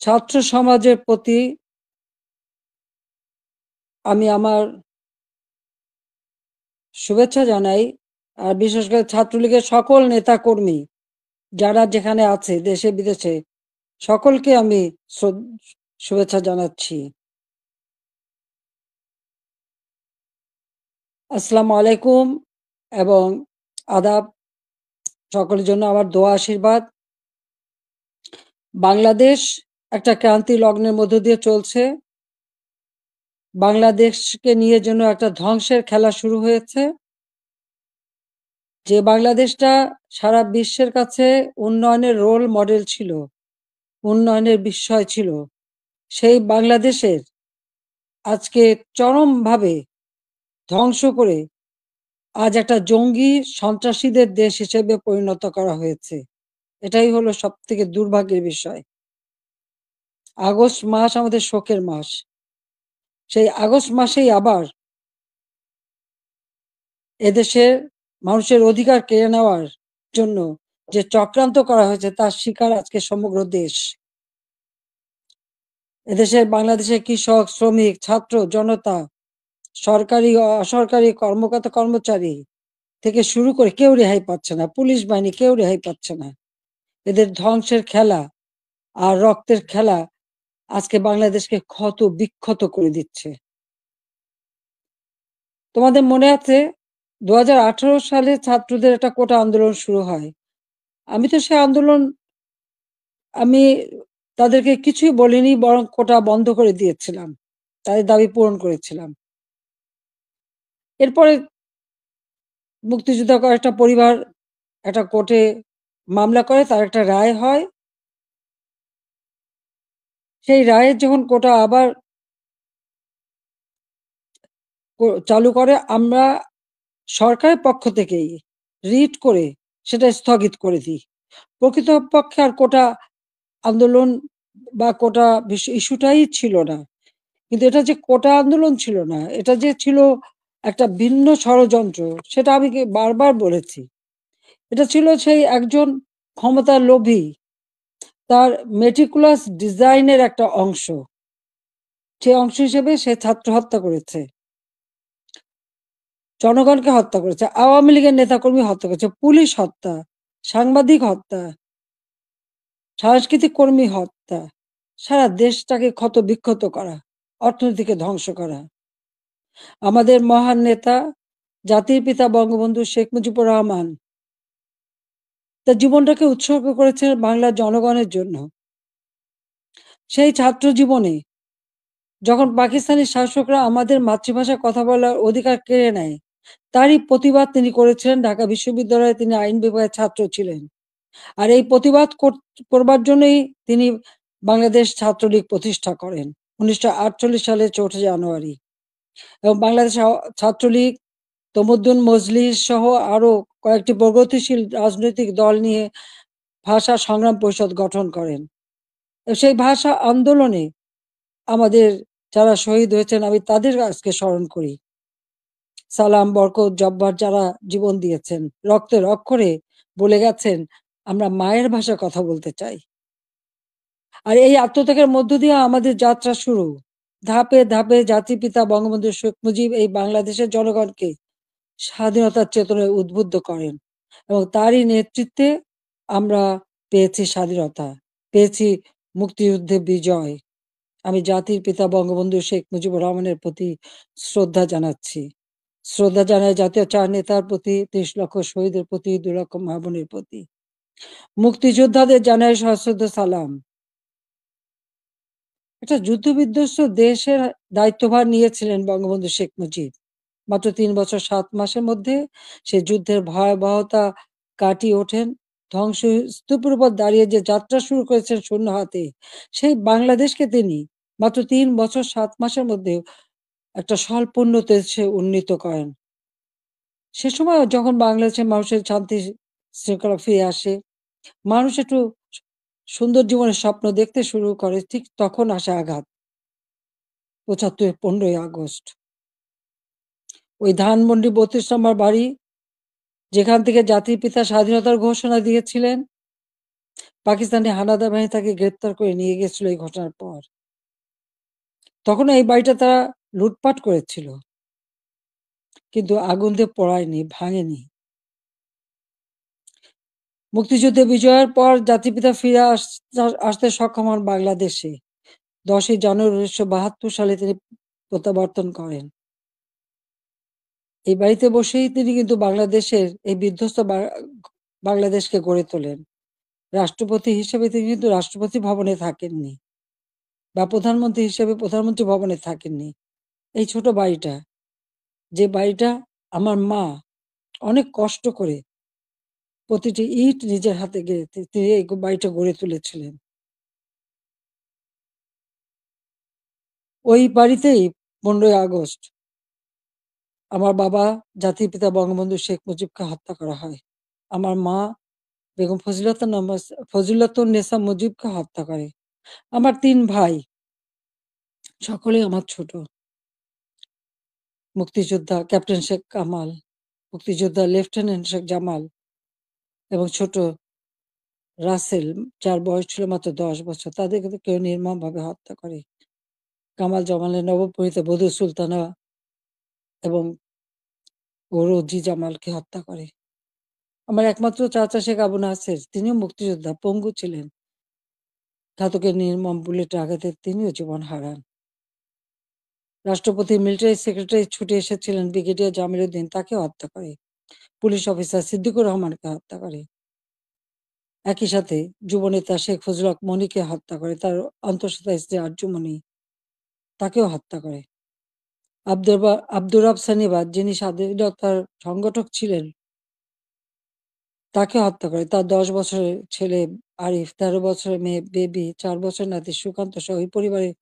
ছাত্র সমাজের প্রতি আমি আমার শুভেচ্ছা জানাই। আর বিশেষ করে ছাত্রলীগের সকল নেতাকর্মী যারা যেখানে আছে দেশে বিদেশে সকলকে আমি শুভেচ্ছা জানাচ্ছি। আসসালামু আলাইকুম এবং আদাব। সকলের জন্য আমার দোয়া আশীর্বাদ। বাংলাদেশ একটা ক্রান্তি লগ্নের মধ্য দিয়ে চলছে। বাংলাদেশকে নিয়ে যেন একটা ধ্বংসের খেলা শুরু হয়েছে। যে বাংলাদেশটা সারা বিশ্বের কাছে উন্নয়নের রোল মডেল ছিল, উন্নয়নের বিস্ময় ছিল, সেই বাংলাদেশের আজকে চরমভাবে ধ্বংস করে আজ একটা জঙ্গি সন্ত্রাসীদের দেশ হিসেবে পরিণত করা হয়েছে। এটাই হলো সব থেকে দুর্ভাগ্যের বিষয়। আগস্ট মাস আমাদের শোকের মাস। সেই আগস্ট মাসেই আবার এদেশের মানুষের অধিকার কেড়ে নেওয়ার জন্য যে চক্রান্ত করা হয়েছে তার শিকার আজকে সমগ্র দেশ। এদেশের বাংলাদেশের কৃষক, শ্রমিক, ছাত্র, জনতা, সরকারি অসরকারি কর্মকর্তা কর্মচারী থেকে শুরু করে কেউ রেহাই পাচ্ছে না। পুলিশ বাহিনী কেউ রেহাই পাচ্ছে না। এদের ধ্বংসের খেলা আর রক্তের খেলা আজকে বাংলাদেশকে ক্ষত বিক্ষত করে দিচ্ছে। তোমাদের মনে আছে 2018 সালে ছাত্রদের একটা কোটা আন্দোলন শুরু হয়। আমি তো সে আন্দোলন আমি তাদেরকে কিছুই বলিনি, বরং কোটা বন্ধ করে দিয়েছিলাম, তাদের দাবি পূরণ করেছিলাম। এরপরে মুক্তিযোদ্ধা কয়েকটা পরিবার একটা কোর্টে মামলা করে, তার একটা রায় হয়। সেই রায়ের যখন কোটা আবার চালু করে, আমরা সরকারের পক্ষ থেকেই রিট করে সেটা স্থগিত করে দিই। প্রকৃতপক্ষে আর কোটা আন্দোলন বা কোটা ইস্যুটাই ছিল না। কিন্তু এটা যে কোটা আন্দোলন ছিল না, এটা যে ছিল একটা ভিন্ন ষড়যন্ত্র, সেটা আমি বারবার বলেছি। এটা ছিল সেই একজন ক্ষমতার লোভী, তার মেটিকুলাস ডিজাইনের একটা অংশ। সেই অংশ হিসেবে সে ছাত্র হত্যা করেছে, জনগণকে হত্যা করেছে, আওয়ামী লীগের নেতাকর্মী হত্যা করেছে, পুলিশ হত্যা, সাংবাদিক হত্যা, সাংস্কৃতিক কর্মী হত্যা, সারা দেশটাকে ক্ষত বিক্ষত করা, অর্থনীতিকে ধ্বংস করা। আমাদের মহান নেতা জাতির পিতা বঙ্গবন্ধু শেখ মুজিবুর রহমান তার জীবনটাকে উৎসর্গ করেছেন বাংলার জনগণের জন্য। সেই ছাত্র জীবনে যখন পাকিস্তানি শাসকরা আমাদের মাতৃভাষায় কথা বলার অধিকার কেড়ে নেয়, তারই প্রতিবাদ তিনি করেছিলেন। ঢাকা বিশ্ববিদ্যালয়ে তিনি আইন বিভাগের ছাত্র ছিলেন। আর এই প্রতিবাদ করবার জন্যই তিনি বাংলাদেশ ছাত্রলীগ প্রতিষ্ঠা করেন 1948 সালের 4 জানুয়ারি। এবং বাংলাদেশ ছাত্রলীগ তমদ্দুন মজলিস সহ আরো কয়েকটি প্রগতিশীল রাজনৈতিক দল নিয়ে ভাষা সংগ্রাম পরিষদ গঠন করেন। সেই ভাষা আন্দোলনে আমাদের যারা শহীদ হয়েছেন আমি তাদের আজকে স্মরণ করি। সালাম, বরকত, জব্বার যারা জীবন দিয়েছেন, রক্তের অক্ষরে বলে গেছেন আমরা মায়ের ভাষায় কথা বলতে চাই। আর এই আত্মত্যাগের মধ্য দিয়ে আমাদের যাত্রা শুরু। ধাপে ধাপে জাতির পিতা বঙ্গবন্ধু শেখ মুজিব এই বাংলাদেশের জনগণকে স্বাধীনতার চেতনায় উদ্বুদ্ধ করেন এবং তারই নেতৃত্বে আমরা পেয়েছি স্বাধীনতা, পেয়েছি মুক্তিযুদ্ধে বিজয়। আমি জাতির পিতা বঙ্গবন্ধু শেখ মুজিবুর রহমানের প্রতি শ্রদ্ধা জানাচ্ছি। শ্রদ্ধা জানাই জাতীয় চার নেতার প্রতি, 30 লক্ষ শহীদের প্রতি, 2 লক্ষ মা বোনের প্রতি। মুক্তিযোদ্ধাদের জানাই সশ্রদ্ধ সালাম। একটা যুদ্ধ-বিধ্বস্ত দেশের দায়িত্বভার নিয়েছিলেন বঙ্গবন্ধু শেখ মুজিব। মাত্র 3 বছর 7 মাসের মধ্যে সে যুদ্ধের ভয়াবহতা কাটিয়ে ওঠেন। ধ্বংসস্তূপের উপর দাঁড়িয়ে যে যাত্রা শুরু করেছেন শূন্য হাতে, সেই বাংলাদেশকে তিনি মাত্র 3 বছর 7 মাসের মধ্যে একটা স্বল্পোন্নত দেশে উন্নীত করেন। সে সময় যখন বাংলাদেশের মানুষের শান্তি শৃঙ্খলা ফিরে আসে, মানুষ একটু সুন্দর জীবনের স্বপ্ন দেখতে শুরু করে, ঠিক তখন আসে আঘাত। 75 15ই আগস্ট। ওই ধানমন্ডি 32 নম্বর বাড়ি, যেখান থেকে জাতির পিতা স্বাধীনতার ঘোষণা দিয়েছিলেন, পাকিস্তানি হানাদার বাহিনী তাকে গ্রেপ্তার করে নিয়ে গেছিল এই ঘটনার পর। তখনও এই বাড়িটা তারা লুটপাট করেছিল, কিন্তু আগুন দিয়ে পোড়ায়নি, ভাঙেনি। মুক্তিযুদ্ধে বিজয়ের পর জাতিপিতা ফিরে আসতে সক্ষম হন বাংলাদেশে। 10ই জানুয়ারি 1972 সালে তিনি প্রত্যাবর্তন করেন। এই বাড়িতে বসেই তিনি কিন্তু বাংলাদেশের এই বিধ্বস্ত বাংলাদেশকে গড়ে তোলেন। রাষ্ট্রপতি হিসেবে তিনি কিন্তু রাষ্ট্রপতি ভবনে থাকেননি, বা প্রধানমন্ত্রী হিসেবে প্রধানমন্ত্রী ভবনে থাকেননি। এই ছোট বাড়িটা, যে বাড়িটা আমার মা অনেক কষ্ট করে প্রতিটি ইট নিজের হাতে গেড়ে তিনি এই বাড়িটা গড়ে তুলেছিলেন। ওই বাড়িতেই 15ই আগস্ট আমার বাবা জাতির পিতা বঙ্গবন্ধু শেখ মুজিবকে হত্যা করা হয়। আমার মা বেগম ফজিলাতুন্নেছা মুজিবকে হত্যা করে। আমার 3 ভাই, সকলেই আমার ছোট। মুক্তিযোদ্ধা ক্যাপ্টেন শেখ কামাল, মুক্তিযোদ্ধা লেফটেন্যান্ট শেখ জামাল এবং ছোট রাসেল, যার বয়স ছিল মাত্র 10 বছর। তাদেরকে কিন্তু কেউ নির্মমভাবে হত্যা করে। কামাল জামালের নবপরিণীতা বধূ সুলতানা এবং রোজি জামালকে হত্যা করে। আমার একমাত্র চাচা শেখ আবু নাসের, তিনিও মুক্তিযোদ্ধা, পঙ্গু ছিলেন। ঘাতকের নির্মম বুলেটের আঘাতে তিনিও জীবন হারান। রাষ্ট্রপতি মিলিটারি সেক্রেটারি ছুটে এসেছিলেন ব্রিগেডিয়ার জামিল উদ্দিন, তাকেও হত্যা করে। পুলিশ অফিসার সিদ্দিকুর রহমানকে হত্যা করে। একই সাথে যুবনেতা শেখ ফজলুল হক মনিকে হত্যা করে, তার অন্তঃসত্ত্বা স্ত্রী আরজুমনি, তাকেও হত্যা করে। আব্দুর রব সানিবাদ, যিনি স্বাধীনতার সংগঠক ছিলেন, তাকে হত্যা করে। তার 10 বছরের ছেলে আরিফ, 13 বছরের মেয়ে বেবি, 4 বছরের নাতি সুকান্ত সহ ওই পরিবারের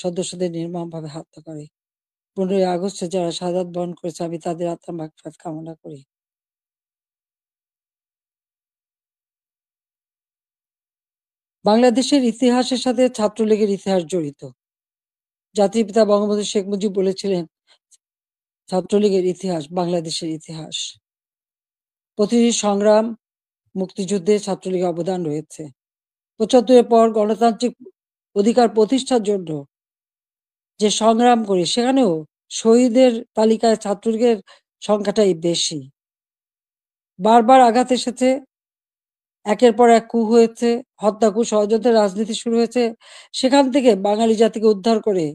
সদস্যদের নির্মমভাবে হত্যা করে। 15ই আগস্টে যারা শাহাদাত বরণ করেছে, আমি তাদের আত্মার মাগফিরাত কামনা করি। বাংলাদেশের ইতিহাসের সাথে ছাত্রলীগের ইতিহাস জড়িত। জাতির পিতা বঙ্গবন্ধু শেখ মুজিব বলেছিলেন, ছাত্রলীগের ইতিহাস বাংলাদেশের ইতিহাস। প্রতিটি সংগ্রাম, মুক্তিযুদ্ধে ছাত্রলীগের অবদান রয়েছে। 75-এর পর গণতান্ত্রিক অধিকার প্রতিষ্ঠার জন্য যে সংগ্রাম করি, সেখানেও শহীদের তালিকায় ছাত্রলীগের সংখ্যাটাই বেশি। বারবার আঘাত এসেছে, একের পর এক কূ হয়েছে, হত্যা, কূ, ষড়যন্ত্রের রাজনীতি শুরু হয়েছে। সেখান থেকে বাঙালি জাতিকে উদ্ধার করে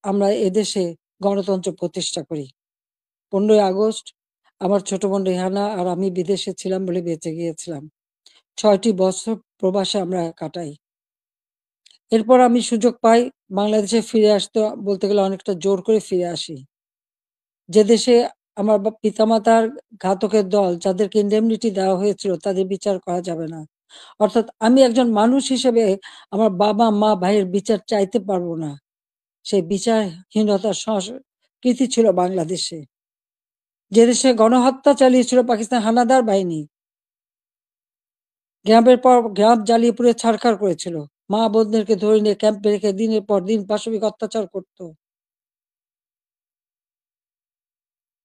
আমরা এদেশে গণতন্ত্র প্রতিষ্ঠা করি। 15ই আগস্ট আমার ছোট বোন রেহানা আর আমি বিদেশে ছিলাম বলে বেঁচে গিয়েছিলাম। 6টি বছর প্রবাসে আমরা কাটাই। এরপর আমি সুযোগ পাই বাংলাদেশে ফিরে আসতে, বলতে গেলে অনেকটা জোর করে ফিরে আসি। যে দেশে আমার পিতামাতার ঘাতকের দল, যাদেরকে ইন্ডেমনিটি দেওয়া হয়েছিল, তাদের বিচার করা যাবে না। অর্থাৎ আমি একজন মানুষ হিসেবে আমার বাবা, মা, ভাইয়ের বিচার চাইতে পারবো না। সেই বিচারহীনতার সংস্কৃতি ছিল বাংলাদেশে। যে দেশে গণহত্যা চালিয়েছিল পাকিস্তান হানাদার বাহিনী, গ্রামের পর গ্রাম জ্বালিয়ে পুড়ে ছারখার করেছিল। মা বোনদেরকে ধরে নিয়ে ক্যাম্পে রেখে দিনের পর দিন পাশবিক অত্যাচার করত।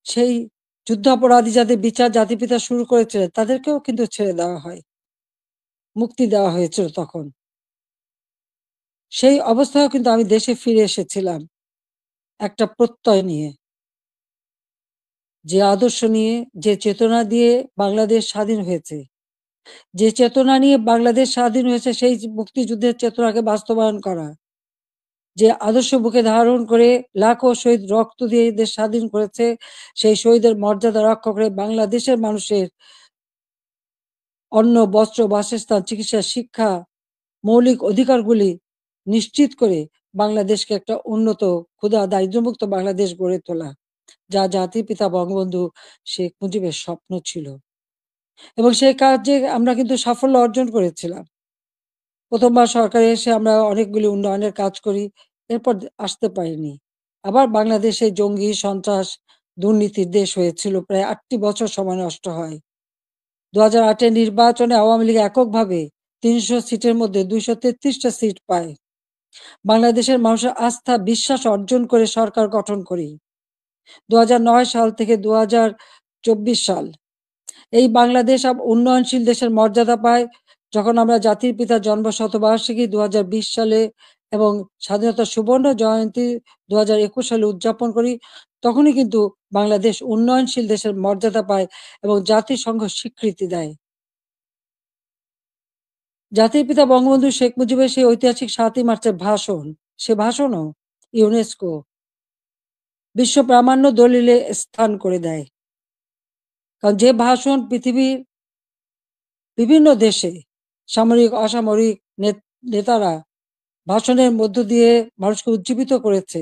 সেই যুদ্ধাপরাধী যাদের বিচার জাতিপিতা শুরু করেছিলেন, তাদেরকেও কিন্তু ছেড়ে দেওয়া হয়, মুক্তি দেওয়া হয়েছিল তখন। সেই অবস্থায়ও কিন্তু আমি দেশে ফিরে এসেছিলাম একটা প্রত্যয় নিয়ে, যে আদর্শ নিয়ে, যে চেতনা দিয়ে বাংলাদেশ স্বাধীন হয়েছে। যে চেতনা নিয়ে বাংলাদেশ স্বাধীন হয়েছে, সেই মুক্তিযুদ্ধের চেতনাকে বাস্তবায়ন করা। যে আদর্শ বুকে ধারণ করে লাখো শহীদ রক্ত দিয়ে দেশ স্বাধীন করেছে, সেই শহীদের মর্যাদা রক্ষা করে বাংলাদেশের মানুষের অন্ন, বস্ত্র, বাসস্থান, চিকিৎসা, শিক্ষা, মৌলিক অধিকারগুলি নিশ্চিত করে বাংলাদেশকে একটা উন্নত, ক্ষুধা, দারিদ্র্যমুক্ত বাংলাদেশ গড়ে তোলা, যা জাতির পিতা বঙ্গবন্ধু শেখ মুজিবের স্বপ্ন ছিল। এবং সেই কাজে আমরা কিন্তু সাফল্য অর্জন করেছিলাম। প্রথমবার সরকারে এসে আমরা অনেকগুলি উন্নয়নের কাজ করি, এরপর আসতে পারিনি। আবার বাংলাদেশে জঙ্গি, সন্ত্রাস, দুর্নীতির দেশ হয়েছিল, প্রায় 8টি বছর সময় নষ্ট হয়। 2008-এর নির্বাচনে আওয়ামী লীগ এককভাবে 300 সিটের মধ্যে 233টা সিট পায়। বাংলাদেশের মানুষের আস্থা, বিশ্বাস অর্জন করে সরকার গঠন করি। 2009 সাল থেকে 2024 সাল এই বাংলাদেশ উন্নয়নশীল দেশের মর্যাদা পায়। যখন আমরা জাতির পিতার জন্ম শতবার্ষিকী 2020 সালে এবং স্বাধীনতা সুবর্ণ জয়ন্তী 2021 সালে উদযাপন করি, তখনই কিন্তু বাংলাদেশ উন্নয়নশীল দেশের মর্যাদা পায় এবং জাতিসংঘ স্বীকৃতি দেয়। জাতির পিতা বঙ্গবন্ধু শেখ মুজিবের সেই ঐতিহাসিক 7ই মার্চের ভাষণ, সে ভাষণও ইউনেস্কো বিশ্ব প্রামাণ্য দলিলে স্থান করে দেয়। কারণ যে ভাষণ পৃথিবীর বিভিন্ন দেশে সামরিক অসামরিক নেতারা ভাষণের মধ্য দিয়ে মানুষকে উজ্জীবিত করেছে,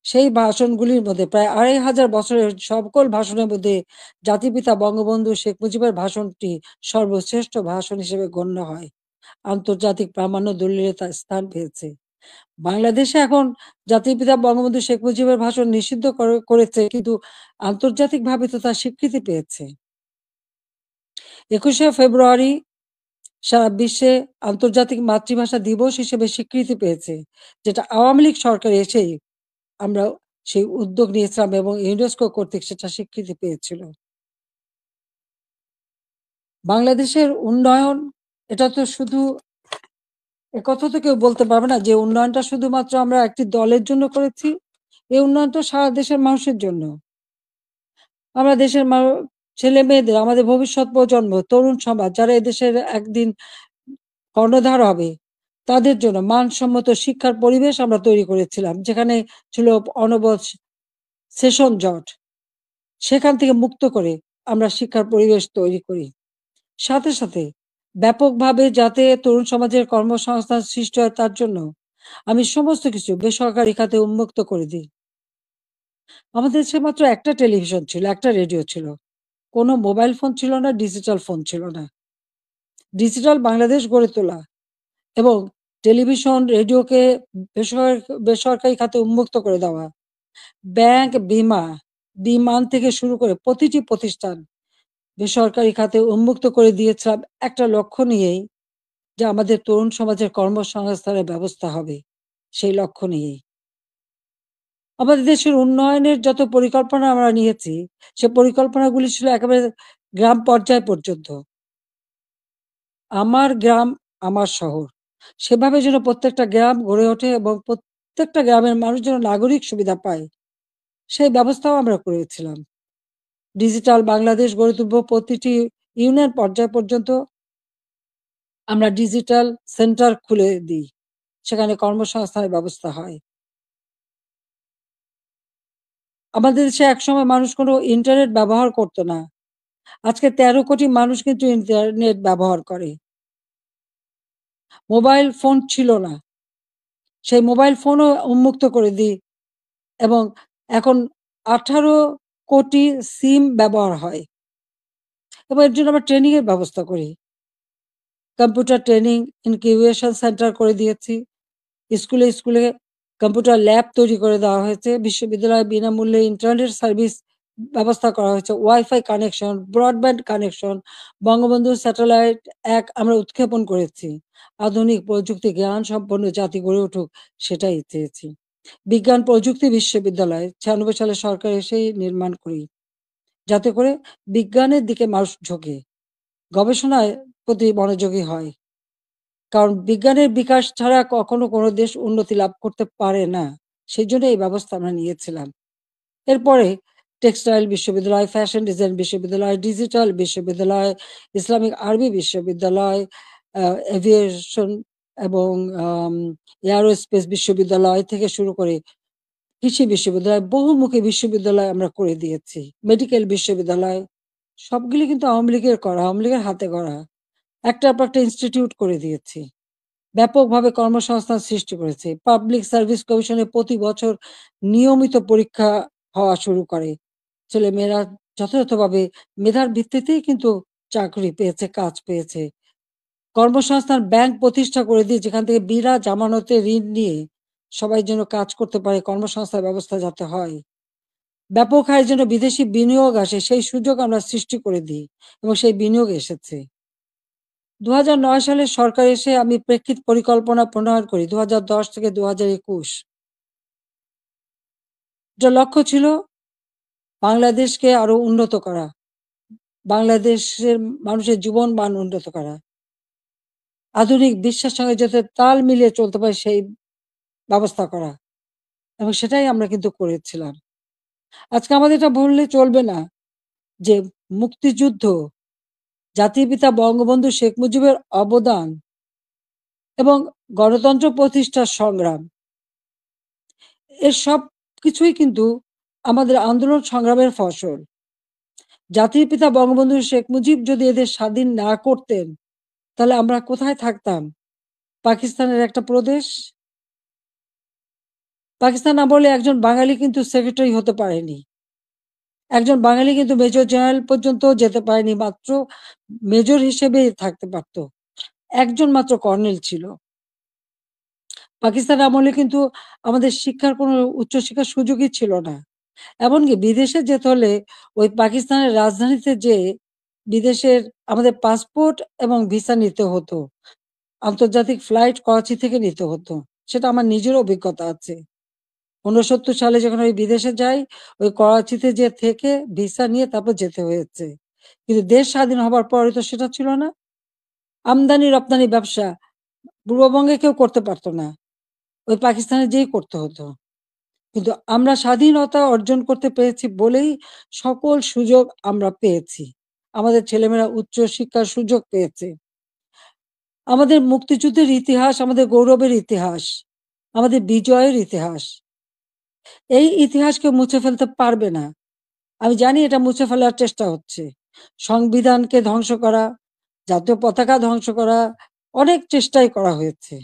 সেই ভাষণগুলির মধ্যে প্রায় 2500 বছরের সকল ভাষণের মধ্যে জাতিপিতা বঙ্গবন্ধু শেখ মুজিবের ভাষণটি সর্বশ্রেষ্ঠ ভাষণ হিসেবে গণ্য হয়। আন্তর্জাতিক প্রামাণ্য দলিলে তার স্থান পেয়েছে। বাংলাদেশে এখন জাতির পিতা বঙ্গবন্ধু শেখ মুজিবের ভাষণ নিষিদ্ধ করেছে, কিন্তু আন্তর্জাতিকভাবে তো তার স্বীকৃতি পেয়েছে। 21শে ফেব্রুয়ারি সারা বিশ্বে আন্তর্জাতিক মাতৃভাষা দিবস হিসেবে স্বীকৃতি পেয়েছে, যেটা আওয়ামী লীগ সরকার এসেই আমরা সেই উদ্যোগ নিয়েছিলাম এবং ইউনেস্কো কর্তৃক সেটা স্বীকৃতি পেয়েছিল। বাংলাদেশের উন্নয়ন, এটা তো শুধু একথা তো কেউ বলতে পারবে না যে উন্নয়নটা শুধুমাত্র আমরা একটি দলের জন্য করেছি। এই উন্নয়নটা সারা দেশের মানুষের জন্য। আমরা দেশের ছেলে মেয়েদের, আমাদের ভবিষ্যৎ প্রজন্ম, তরুণ সমাজ যারা এদেশের একদিন কর্ণধার হবে, তাদের জন্য মানসম্মত শিক্ষার পরিবেশ আমরা তৈরি করেছিলাম, যেখানে ছিল অনবরত সেশন জট। সেখান থেকে মুক্ত করে আমরা শিক্ষার পরিবেশ তৈরি করি। সাথে সাথে ব্যাপকভাবে যাতে তরুণ সমাজের কর্মসংস্থান সৃষ্টি হয়, তার জন্য আমি সমস্ত কিছু বেসরকারি খাতে উন্মুক্ত করে দিই। আমাদের দেশে মাত্র একটা টেলিভিশন ছিল, একটা রেডিও ছিল। কোনো মোবাইল ফোন ছিল না, ডিজিটাল ফোন ছিল না। ডিজিটাল বাংলাদেশ গড়ে তোলা এবং টেলিভিশন, রেডিওকে বেসরকারি খাতে উন্মুক্ত করে দেওয়া, ব্যাংক, বিমান থেকে শুরু করে প্রতিটি প্রতিষ্ঠান বেসরকারি খাতে উন্মুক্ত করে দিয়েছিলাম একটা লক্ষ্য নিয়েই, যে আমাদের তরুণ সমাজের কর্মসংস্থানের ব্যবস্থা হবে, সেই লক্ষ্য নিয়েই। আমাদের দেশের উন্নয়নের যত পরিকল্পনা আমরা নিয়েছি, সে পরিকল্পনাগুলি ছিল একেবারে গ্রাম পর্যায় পর্যন্ত। আমার গ্রাম, আমার শহর। সেভাবে যেন প্রত্যেকটা গ্রাম গড়ে ওঠে এবং প্রত্যেকটা গ্রামের মানুষ যেন নাগরিক সুবিধা পায়, সেই ব্যবস্থাও আমরা করেছিলাম। ডিজিটাল বাংলাদেশ গড়ে তুলব, প্রতিটি ইউনিয়ন পর্যায় পর্যন্ত আমরা ডিজিটাল সেন্টার খুলে দিই, সেখানে কর্মসংস্থানের ব্যবস্থা হয়। আমাদের দেশে একসময় মানুষ কোনো ইন্টারনেট ব্যবহার করত না। আজকে 13 কোটি মানুষ কিন্তু ইন্টারনেট ব্যবহার করে। মোবাইল ফোন ছিল না। সেই মোবাইল ফোনও উন্মুক্ত করে দিই এবং এখন 18 কোটি সিম ব্যবহার হয় এবং এর জন্য আমরা ট্রেনিং এর ব্যবস্থা করি। কম্পিউটার ট্রেনিং ইনকিউবেশন সেন্টার করে দিয়েছি। স্কুলে কম্পিউটার ল্যাব তৈরি করে দেওয়া হয়েছে। বিশ্ববিদ্যালয়ে বিনামূল্যে ইন্টারনেট সার্ভিস ব্যবস্থা করা হয়েছে। Wifi connection, broadband connection, Bangabandhu satellite ১ আমরা উৎক্ষেপণ করেছি। আধুনিক প্রযুক্তি জ্ঞান সম্পন্ন জাতি গড়ে উঠুক, সেটাই চেয়েছি। বিজ্ঞান প্রযুক্তি বিশ্ববিদ্যালয় 96 সালে সরকার এসেই নির্মাণ করি, যাতে করে বিজ্ঞানের দিকে মানুষ ঝোঁকে, গবেষণায় প্রতি মনোযোগী হয়। কারণ বিজ্ঞানের বিকাশ ছাড়া কখনো কোনো দেশ উন্নতি লাভ করতে পারে না। সেজন্য এই ব্যবস্থা আমরা নিয়েছিলাম। এরপরে টেক্সটাইল বিশ্ববিদ্যালয়, ফ্যাশন ডিজাইন বিশ্ববিদ্যালয়, ডিজিটাল বিশ্ববিদ্যালয়, ইসলামিক আরবি বিশ্ববিদ্যালয়, এভিয়েশন এবং আম এয়ারোস্পেস বিশ্ববিদ্যালয় থেকে শুরু করে কৃষি বিশ্ববিদ্যালয়, বহুমুখী বিশ্ববিদ্যালয় আমরা করে দিয়েছি। মেডিকেল বিশ্ববিদ্যালয়, সবগুলি কিন্তু আওয়ামী লীগের করা, আওয়ামী লীগের হাতে গড়া। একটার পর একটা ইনস্টিটিউট করে দিয়েছি। ব্যাপকভাবে কর্মসংস্থান সৃষ্টি করেছে। পাবলিক সার্ভিস কমিশনে প্রতি বছর নিয়মিত পরীক্ষা হওয়া শুরু করে। ছেলেমেয়েরা যথাযথভাবে মেধার ভিত্তিতেই কিন্তু চাকরি পেয়েছে, কাজ পেয়েছে। কর্মসংস্থান ব্যাংক প্রতিষ্ঠা করে দিয়ে, যেখান থেকে বিনা জামানতে ঋণ নিয়ে সবাই যেন কাজ করতে পারে, কর্মসংস্থান ব্যবস্থা যাতে হয়। ব্যাপক হারে যেন বিদেশি বিনিয়োগ আসে, সেই সুযোগ আমরা সৃষ্টি করে দিই এবং সেই বিনিয়োগ এসেছে। 2009 সালে সরকার এসে আমি প্রেক্ষিত পরিকল্পনা প্রণয়ন করি 2010 থেকে 2021। যার লক্ষ্য ছিল বাংলাদেশকে আরো উন্নত করা, বাংলাদেশের মানুষের জীবন মান উন্নত করা। আধুনিক বিশ্বের সঙ্গে যাতে তাল মিলিয়ে চলতে পারে সেই ব্যবস্থা করা, এবং সেটাই আমরা কিন্তু করেছিলাম। আজকে আমাদের এটা ভুললে চলবে না যে মুক্তিযুদ্ধ, জাতির পিতা বঙ্গবন্ধু শেখ মুজিবের অবদান এবং গণতন্ত্র প্রতিষ্ঠার সংগ্রাম, এর সব কিছুই কিন্তু আমাদের আন্দোলন সংগ্রামের ফসল। জাতির পিতা বঙ্গবন্ধু শেখ মুজিব যদি এদের স্বাধীন না করতেন, তাহলে আমরা কোথায় থাকতাম? পাকিস্তানের একটা প্রদেশ। পাকিস্তান আমলে একজন বাঙালি কিন্তু সেক্রেটারি হতে পারেনি, একজন বাঙালি কিন্তু মেজর জেনারেল পর্যন্ত যেতে পারেনি, মাত্র মেজর হিসেবে থাকতে পারত, একজন মাত্র কর্নেল ছিল। পাকিস্তান আমলে কিন্তু আমাদের শিক্ষার কোনো উচ্চশিক্ষার সুযোগই ছিল না। এমনকি বিদেশে যেতে হলে ওই পাকিস্তানের রাজধানীতে যেয়ে বিদেশের আমাদের পাসপোর্ট এবং ভিসা নিতে হতো। আন্তর্জাতিক ফ্লাইট করাচি থেকে নিতে হতো। সেটা আমার নিজের অভিজ্ঞতা আছে। ৬৯ সালে যখন আমি বিদেশে যাই, ওই করাচিতে যেয়ে থেকে ভিসা নিয়ে তারপর যেতে হয়েছে। কিন্তু দেশ স্বাধীন হবার পরে তো সেটা ছিল না। আমদানি রপ্তানি ব্যবসা পূর্ববঙ্গে কেউ করতে পারত না। ওই পাকিস্তানে যেয়েই করতে হতো। কিন্তু আমরা স্বাধীনতা অর্জন করতে পেরেছি বলেই সকল সুযোগ আমরা পেয়েছি। আমাদের ছেলেমেয়েরা উচ্চ শিক্ষার সুযোগ পেয়েছে। আমাদের মুক্তিযুদ্ধের ইতিহাস আমাদের গৌরবের ইতিহাস, আমাদের বিজয়ের ইতিহাস। এই ইতিহাস কেউ মুছে ফেলতে পারবে না। আমি জানি এটা মুছে ফেলার চেষ্টা হচ্ছে। সংবিধানকে ধ্বংস করা, জাতীয় পতাকা ধ্বংস করা, অনেক চেষ্টাই করা হয়েছে।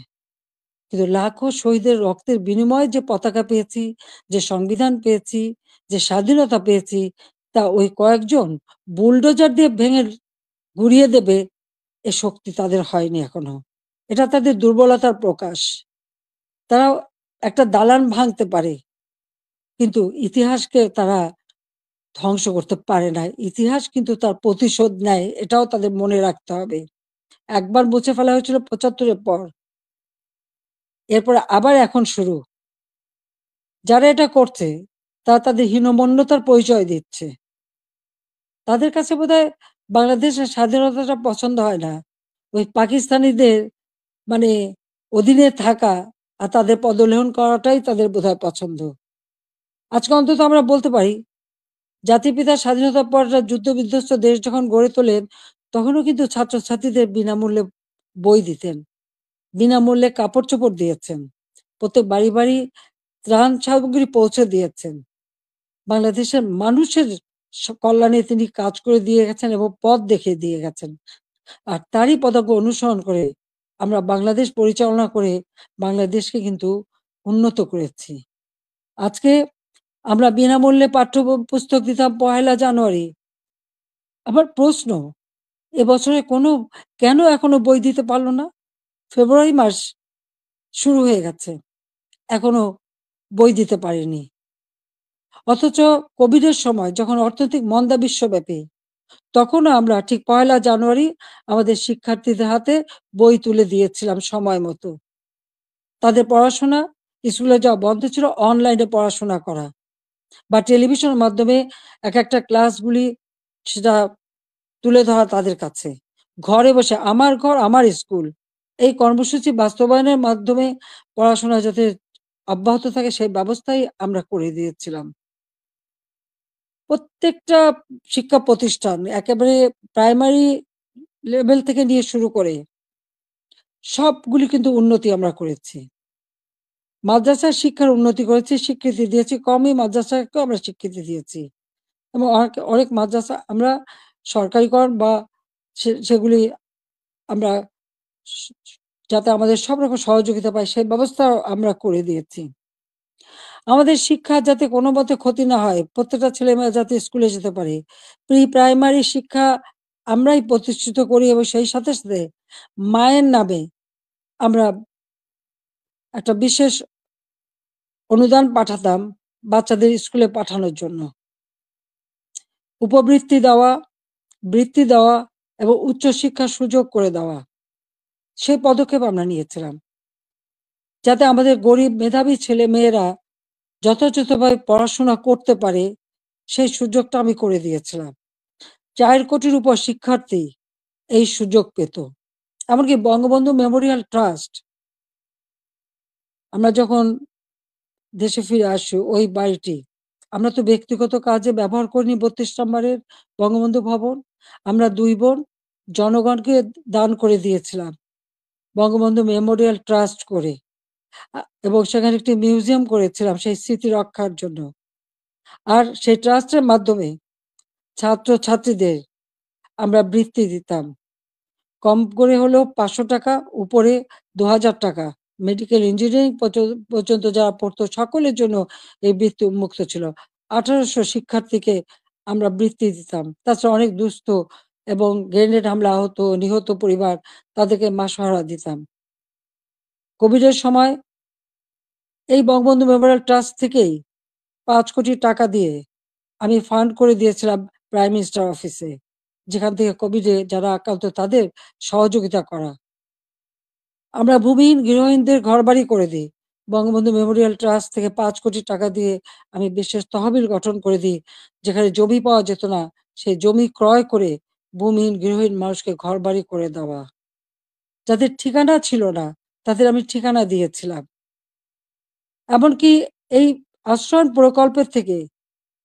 কিন্তু লাখো শহীদের রক্তের বিনিময়ে যে পতাকা পেয়েছি, যে সংবিধান পেয়েছি, যে স্বাধীনতা পেয়েছি, তা ওই কয়েকজন বুলডোজার দিয়ে ভেঙে গুড়িয়ে দেবে এ শক্তি তাদের হয়নি এখনো। এটা তাদের দুর্বলতার প্রকাশ। তারা একটা দালান ভাঙতে পারে, কিন্তু ইতিহাসকে তারা ধ্বংস করতে পারে না। ইতিহাস কিন্তু তার প্রতিশোধ নেয়, এটাও তাদের মনে রাখতে হবে। একবার মুছে ফেলা হয়েছিল ৭৫-এর পর, এরপরে আবার এখন শুরু। যারা এটা করছে তারা তাদের হীনমন্যতার পরিচয় দিচ্ছে। তাদের কাছে বোধহয় বাংলাদেশের স্বাধীনতাটা পছন্দ হয় না, ওই পাকিস্তানিদের মানে অধীনে থাকা আর তাদের পদলেহন করাটাই তাদের বোধহয় পছন্দ। আজকে অন্তত আমরা বলতে পারি, জাতির পিতা স্বাধীনতার পর যুদ্ধ বিধ্বস্ত দেশ যখন গড়ে তোলেন, তখনও কিন্তু ছাত্রছাত্রীদের বিনামূল্যে বই দিতেন, বিনামূল্যে কাপড় চোপড় দিয়েছেন, প্রত্যেক বাড়ি বাড়ি ত্রাণ সামগ্রী পৌঁছে দিয়েছেন। বাংলাদেশের মানুষের কল্যাণে তিনি কাজ করে দিয়ে গেছেন এবং পথ দেখিয়ে দিয়ে গেছেন। আর তারই পদাঙ্ক অনুসরণ করে আমরা বাংলাদেশ পরিচালনা করে বাংলাদেশকে কিন্তু উন্নত করেছি। আজকে আমরা বিনামূল্যে পাঠ্য পুস্তক দিতাম ১লা জানুয়ারি। আমার প্রশ্ন, এবছরে কেন এখনো বই দিতে পারলো না? ফেব্রুয়ারি মাস শুরু হয়ে গেছে, এখনো বই দিতে পারেনি। অথচ কোভিডের সময় যখন অর্থনৈতিক মন্দা বিশ্বব্যাপী, তখনও আমরা ঠিক ১লা জানুয়ারি আমাদের শিক্ষার্থীদের হাতে বই তুলে দিয়েছিলাম সময় মতো। তাদের পড়াশোনা, স্কুলে যাওয়া বন্ধ ছিল, অনলাইনে পড়াশোনা করা বা টেলিভিশনের মাধ্যমে একটা ক্লাসগুলি সেটা তুলে ধরা তাদের কাছে। ঘরে বসে আমার ঘর আমার স্কুল, এই কর্মসূচি বাস্তবায়নের মাধ্যমে পড়াশোনা যাতে অব্যাহত থাকে সেই ব্যবস্থাই আমরা করে দিয়েছিলাম। প্রত্যেকটা শিক্ষা প্রতিষ্ঠান একেবারে প্রাইমারি লেভেল থেকে নিয়ে শুরু করে সবগুলি কিন্তু উন্নতি আমরা করেছি। মাদ্রাসার শিক্ষার উন্নতি করেছি, স্বীকৃতি দিয়েছি, কমই মাদ্রাসাকেও আমরা স্বীকৃতি দিয়েছি এবং অনেক মাদ্রাসা আমরা সরকারিকরণ বা সেগুলি আমরা যাতে আমাদের সব রকম সহযোগিতা পায় সেই ব্যবস্থা আমরা করে দিয়েছি। আমাদের শিক্ষা যাতে কোনো মতে ক্ষতি না হয়, প্রত্যেকটা ছেলেমেয়ে যাতে স্কুলে যেতে পারে, প্রি প্রাইমারি শিক্ষা আমরাই প্রতিষ্ঠিত করি এবং সেই সাথে সাথে মায়ের নামে আমরা একটা বিশেষ অনুদান পাঠাতাম বাচ্চাদের স্কুলে পাঠানোর জন্য। উপবৃত্তি দেওয়া, বৃত্তি দেওয়া এবং উচ্চশিক্ষার সুযোগ করে দেওয়া, সেই পদক্ষেপ আমরা নিয়েছিলাম যাতে আমাদের গরিব মেধাবী ছেলে মেয়েরা যথাযথভাবে পড়াশোনা করতে পারে, সেই সুযোগটা আমি করে দিয়েছিলাম। ৪ কোটির উপর শিক্ষার্থী এই সুযোগ পেত। এমনকি বঙ্গবন্ধু মেমোরিয়াল ট্রাস্ট আমরা যখন দেশে ফিরে আসি ওই বাড়িটি আমরা তো ব্যক্তিগত কাজে ব্যবহার করিনি ৩২ নম্বরের বঙ্গবন্ধু ভবন। আমরা ২ বোন জনগণকে দান করে দিয়েছিলাম বঙ্গবন্ধু মেমোরিয়াল ট্রাস্ট করে। এবং সেখানে একটি মিউজিয়াম করেছিলাম সেই স্মৃতি রক্ষার জন্য। আর সেই ট্রাস্টের মাধ্যমে ছাত্রছাত্রীদের আমরা বৃত্তি দিতাম। কম করে হলেও ৳৫০০, উপরে ৳২,০০০। মেডিকেল ইঞ্জিনিয়ারিং পর্যন্ত যারা পড়তো সকলের জন্য এই বৃত্তি উন্মুক্ত ছিল। ১৮০০ শিক্ষার্থীকে আমরা বৃত্তি দিতাম। তাছাড়া অনেক দুস্থ এবং গ্রেনেড হামলা আহত, নিহত পরিবার তাদেরকে মাসোহারা দিতাম। কোভিডের সময় এই বঙ্গবন্ধু মেমোরিয়াল ট্রাস্ট থেকেই ৫ কোটি টাকা দিয়ে আমি ফান্ড করে দিয়েছিলাম প্রাইম মিনিস্টার অফিসে। যেখান থেকে কোভিডে যারা আক্রান্ত তাদের সহযোগিতা করা। আমরা ভূমিহীন গৃহহীনদের ঘরবাড়ি করে দিই। বঙ্গবন্ধু মেমোরিয়াল ট্রাস্ট থেকে ৫ কোটি টাকা দিয়ে আমি বিশেষ তহবিল গঠন করে দিই। যেখানে জমি পাওয়া যেত না, সেই জমি ক্রয় করে ভূমিহীন গৃহহীন মানুষকে ঘরবাড়ি করে দেওয়া। যাদের ঠিকানা ছিল না, তাদের আমি ঠিকানা দিয়েছিলাম। এমনকি এই আশ্রয়ণ প্রকল্পের থেকে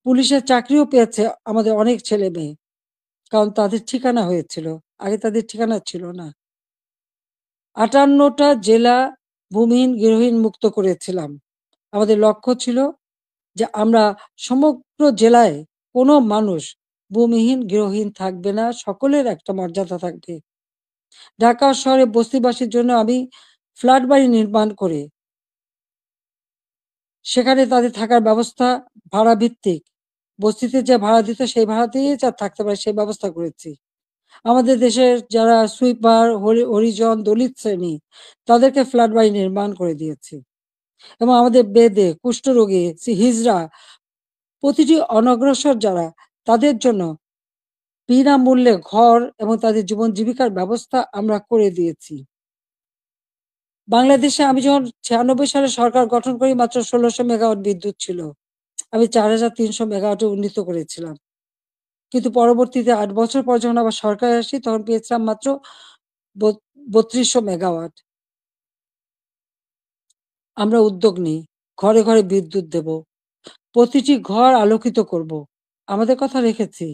পুলিশের চাকরিও পেয়েছে আমাদের অনেক ছেলেমেয়ে। কারণ তাদের ঠিকানা হয়েছিল। আগে তাদের ঠিকানা ছিল না। ৫৮ টা জেলা ভূমিহীন গৃহহীন মুক্ত করেছিলাম। আমাদের লক্ষ্য ছিল যে আমরা সমগ্র জেলায় কোনো মানুষ ভূমিহীন গৃহহীন থাকবে না, সকলের একটা মর্যাদা থাকবে। ঢাকা শহরে বস্তিবাসীর জন্য আমি ফ্ল্যাট বাড়ি নির্মাণ করে সেখানে তাদের থাকার ব্যবস্থা ভাড়া ভিত্তিক। বস্তিতে যে ভাড়া দিত সেই ভাড়াতেই যারা থাকতে পারে সেই ব্যবস্থা করেছি। আমাদের দেশের যারা সুইপার, হরিজন, দলিত শ্রেণী তাদেরকে ফ্ল্যাট বাড়ি নির্মাণ করে দিয়েছি। এবং আমাদের বেদে, কুষ্ঠরোগী, হিজড়া প্রতিটি অনগ্রসর যারা তাদের জন্য বিনামূল্যে ঘর এবং তাদের জীবন জীবিকার ব্যবস্থা আমরা করে দিয়েছি। বাংলাদেশে আমি যখন ৯৬ সালে সরকার গঠন করি মাত্র ১৬০০ মেগাওয়াট বিদ্যুৎ ছিল। আমি ৪৩০০ মেগাওয়াটে উন্নীত করেছিলাম। কিন্তু পরবর্তীতে ৮ বছর পর যখন আবার সরকারে আসি তখন পেয়েছিলাম মাত্র ৩২০০ মেগাওয়াট। আমরা উদ্যোগ নিই। ঘরে, ঘরে বিদ্যুৎ দেব। প্রতিটি ঘর আলোকিত করব। আমাদের কথা রেখেছি।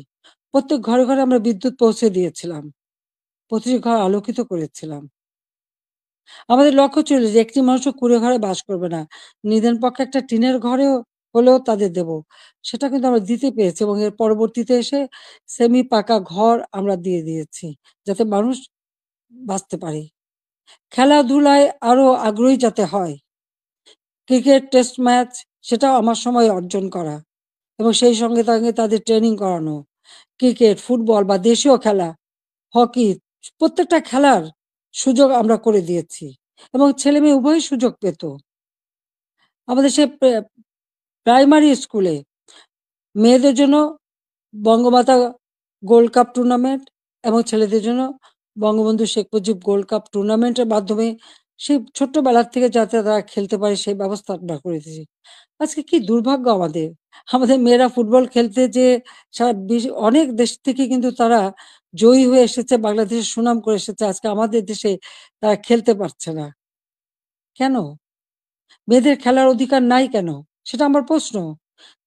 প্রত্যেক ঘরে, ঘরে আমরা বিদ্যুৎ পৌঁছে দিয়েছিলাম। প্রতিটি ঘর আলোকিত করেছিলাম। আমাদের লক্ষ্য ছিল যে একটি মানুষও কুঁড়ে ঘরে বাস করবে না। নিদেন পক্ষে একটা টিনের ঘরেও হলেও তাদের দেব। সেটা কিন্তু আমরা দিতে পেরেছি এবং এর পরবর্তীতে এসে সেমি পাকা ঘর আমরা দিয়ে দিয়েছি। যাতে মানুষ বাঁচতে পারে। খেলাধুলায় আরো আগ্রহী যাতে হয়। ক্রিকেট টেস্ট ম্যাচ সেটাও আমার সময় অর্জন করা এবং সেই সঙ্গে তাদের ট্রেনিং করানো। ক্রিকেট, ফুটবল বা দেশীয় খেলা, হকি প্রত্যেকটা খেলার সুযোগ আমরা করে দিয়েছি এবং ছেলেমেয়ে উভয়ই সুযোগ পেত। আমাদের সে প্রাইমারি স্কুলে মেয়েদের জন্য বঙ্গমাতা গোল্ড কাপ টুর্নামেন্ট এবং ছেলেদের জন্য বঙ্গবন্ধু শেখ মুজিব গোল্ড কাপ টুর্নামেন্টের মাধ্যমে সেই ছোট্টবেলার থেকে যাতে তারা খেলতে পারে সেই ব্যবস্থা আমরা করে দিয়েছি। আজকে কি দুর্ভাগ্য আমাদের। আমাদের মেয়েরা ফুটবল খেলতে যেয়ে সারা অনেক দেশ থেকে কিন্তু তারা জয়ী হয়ে এসেছে, বাংলাদেশের সুনাম করে এসেছে। আজকে আমাদের দেশে তারা খেলতে পারছে না। কেন? মেয়েদের খেলার অধিকার নাই কেন? সেটা আমার প্রশ্ন।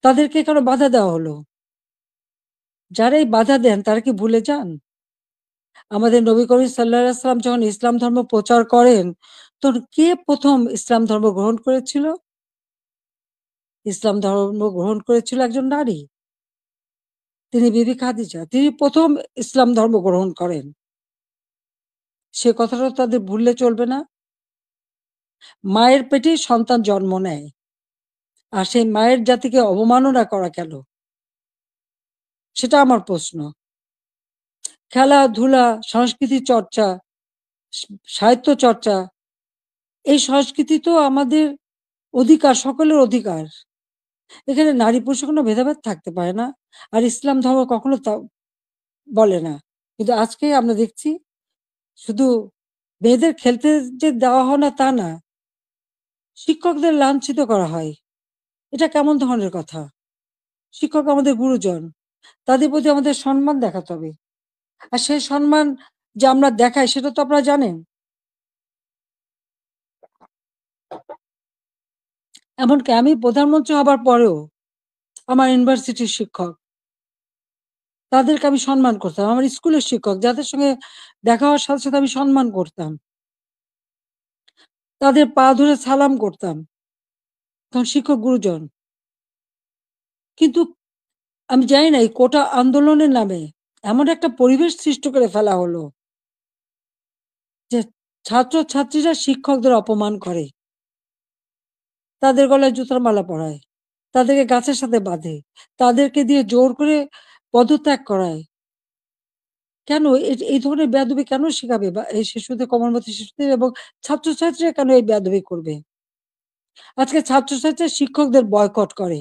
তাদেরকে কেন বাধা দেওয়া হলো? যারা এই বাধা দেন তারা কি ভুলে যান? আমাদের নবী করিম সাল্লাল্লাহু আলাইহি সাল্লাম যখন ইসলাম ধর্ম প্রচার করেন, তখন কে ১ম ইসলাম ধর্ম গ্রহণ করেছিল? ইসলাম ধর্ম গ্রহণ করেছিল একজন নারী। তিনি বিবি খাদিজা। তিনি ১ম ইসলাম ধর্ম গ্রহণ করেন। সে কথাটা তাদের ভুললে চলবে না। মায়ের পেটেই সন্তান জন্ম নেয়। আর সেই মায়ের জাতিকে অবমাননা করা কেন? সেটা আমার প্রশ্ন। খেলাধুলা, সংস্কৃতি চর্চা, সা সাহিত্য চর্চা, এই সংস্কৃতি তো আমাদের অধিকার, সকলের অধিকার। এখানে নারী পুরুষের কোনো ভেদাভেদ থাকতে পারে না। আর ইসলাম ধর্ম কখনো তা বলে না। কিন্তু আজকে আমরা দেখছি শুধু মেয়েদের খেলতে যে দেওয়া হয় না তা না। শিক্ষকদের লাঞ্ছিত করা হয়। এটা কেমন ধরনের কথা? শিক্ষক আমাদের গুরুজন। তাদের প্রতি আমাদের সম্মান দেখাতে হবে। আর সেই সম্মান যে আমরা দেখাই সেটা তো আপনারা জানেন। এমনকি আমি প্রধানমন্ত্রী হবার পরেও আমার ইউনিভার্সিটির শিক্ষক, তাদেরকে আমি সম্মান করতাম। আমার স্কুলের শিক্ষক যাদের সঙ্গে দেখা হওয়ার সাথে, সাথে আমি সম্মান করতাম। তাদের পা ধরে সালাম করতাম। কারণ শিক্ষক গুরুজন। কিন্তু আমি জানি না এই কোটা আন্দোলনের নামে এমন একটা পরিবেশ সৃষ্টি করে ফেলা হলো যে ছাত্র-ছাত্রীরা শিক্ষকদের অপমান করে। তাদের গলায় জুতার মালা পরায়। তাদেরকে গাছের সাথে বাঁধে। তাদেরকে দিয়ে জোর করে পদত্যাগ করায়। কেন এই ধরনের বেয়াদবি কেন শিখাবে বা এই শিশুদের কোমলমতি শিশুদের এবং ছাত্রছাত্রীরা কেন এই বেয়াদবি করবে? আজকে ছাত্রছাত্রীরা শিক্ষকদের বয়কট করে।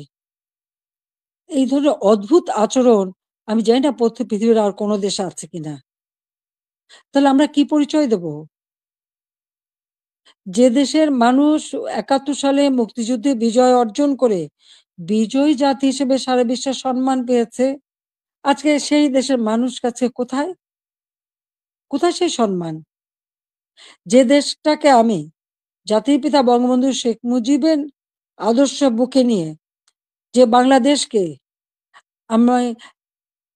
এই ধরনের অদ্ভুত আচরণ আমি জানি না পৃথিবীর আর কোন দেশে আছে কিনা। তাহলে আমরা কি পরিচয় দেব? যে দেশের মানুষ ৭১ সালে মুক্তিযুদ্ধে বিজয় অর্জন করে বিজয়ী জাতি হিসেবে সারা বিশ্বে সম্মান পেয়েছে, আজকে সেই দেশের মানুষ কাছে কোথায়? কোথায় সেই সম্মান? যে দেশটাকে আমি জাতির পিতা বঙ্গবন্ধু শেখ মুজিবের আদর্শ বুকে নিয়ে যে বাংলাদেশকে আমি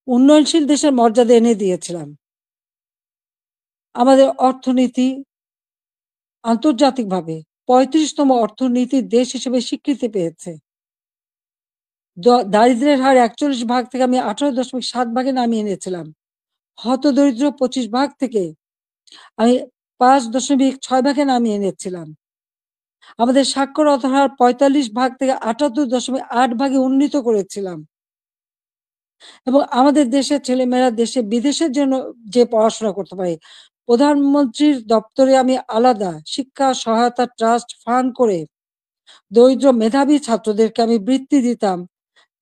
উন্নয়নশীল দেশের মর্যাদা এনে দিয়েছিলাম। আমাদের অর্থনীতি আন্তর্জাতিকভাবে ৩৫তম অর্থনীতির দেশ হিসেবে স্বীকৃতি পেয়েছে। দারিদ্র্যের হার ৪১ ভাগ থেকে আমি ১৮.৭ ভাগে নামিয়ে এনেছিলাম। হতদরিদ্র ২৫ ভাগ থেকে আমি ৫.৬ ভাগে নামিয়ে এনেছিলাম। আমাদের সাক্ষরতার হার ৪৫ ভাগ থেকে ৭৮.৮ ভাগে উন্নীত করেছিলাম। এবং আমাদের দেশের ছেলেমেয়েরা দেশে বিদেশের জন্য যে পড়াশোনা করতে পারে। প্রধানমন্ত্রীর দপ্তরে আমি আলাদা শিক্ষা সহায়তা ট্রাস্ট ফান্ড করে দরিদ্র মেধাবী ছাত্রদেরকে আমি বৃত্তি দিতাম,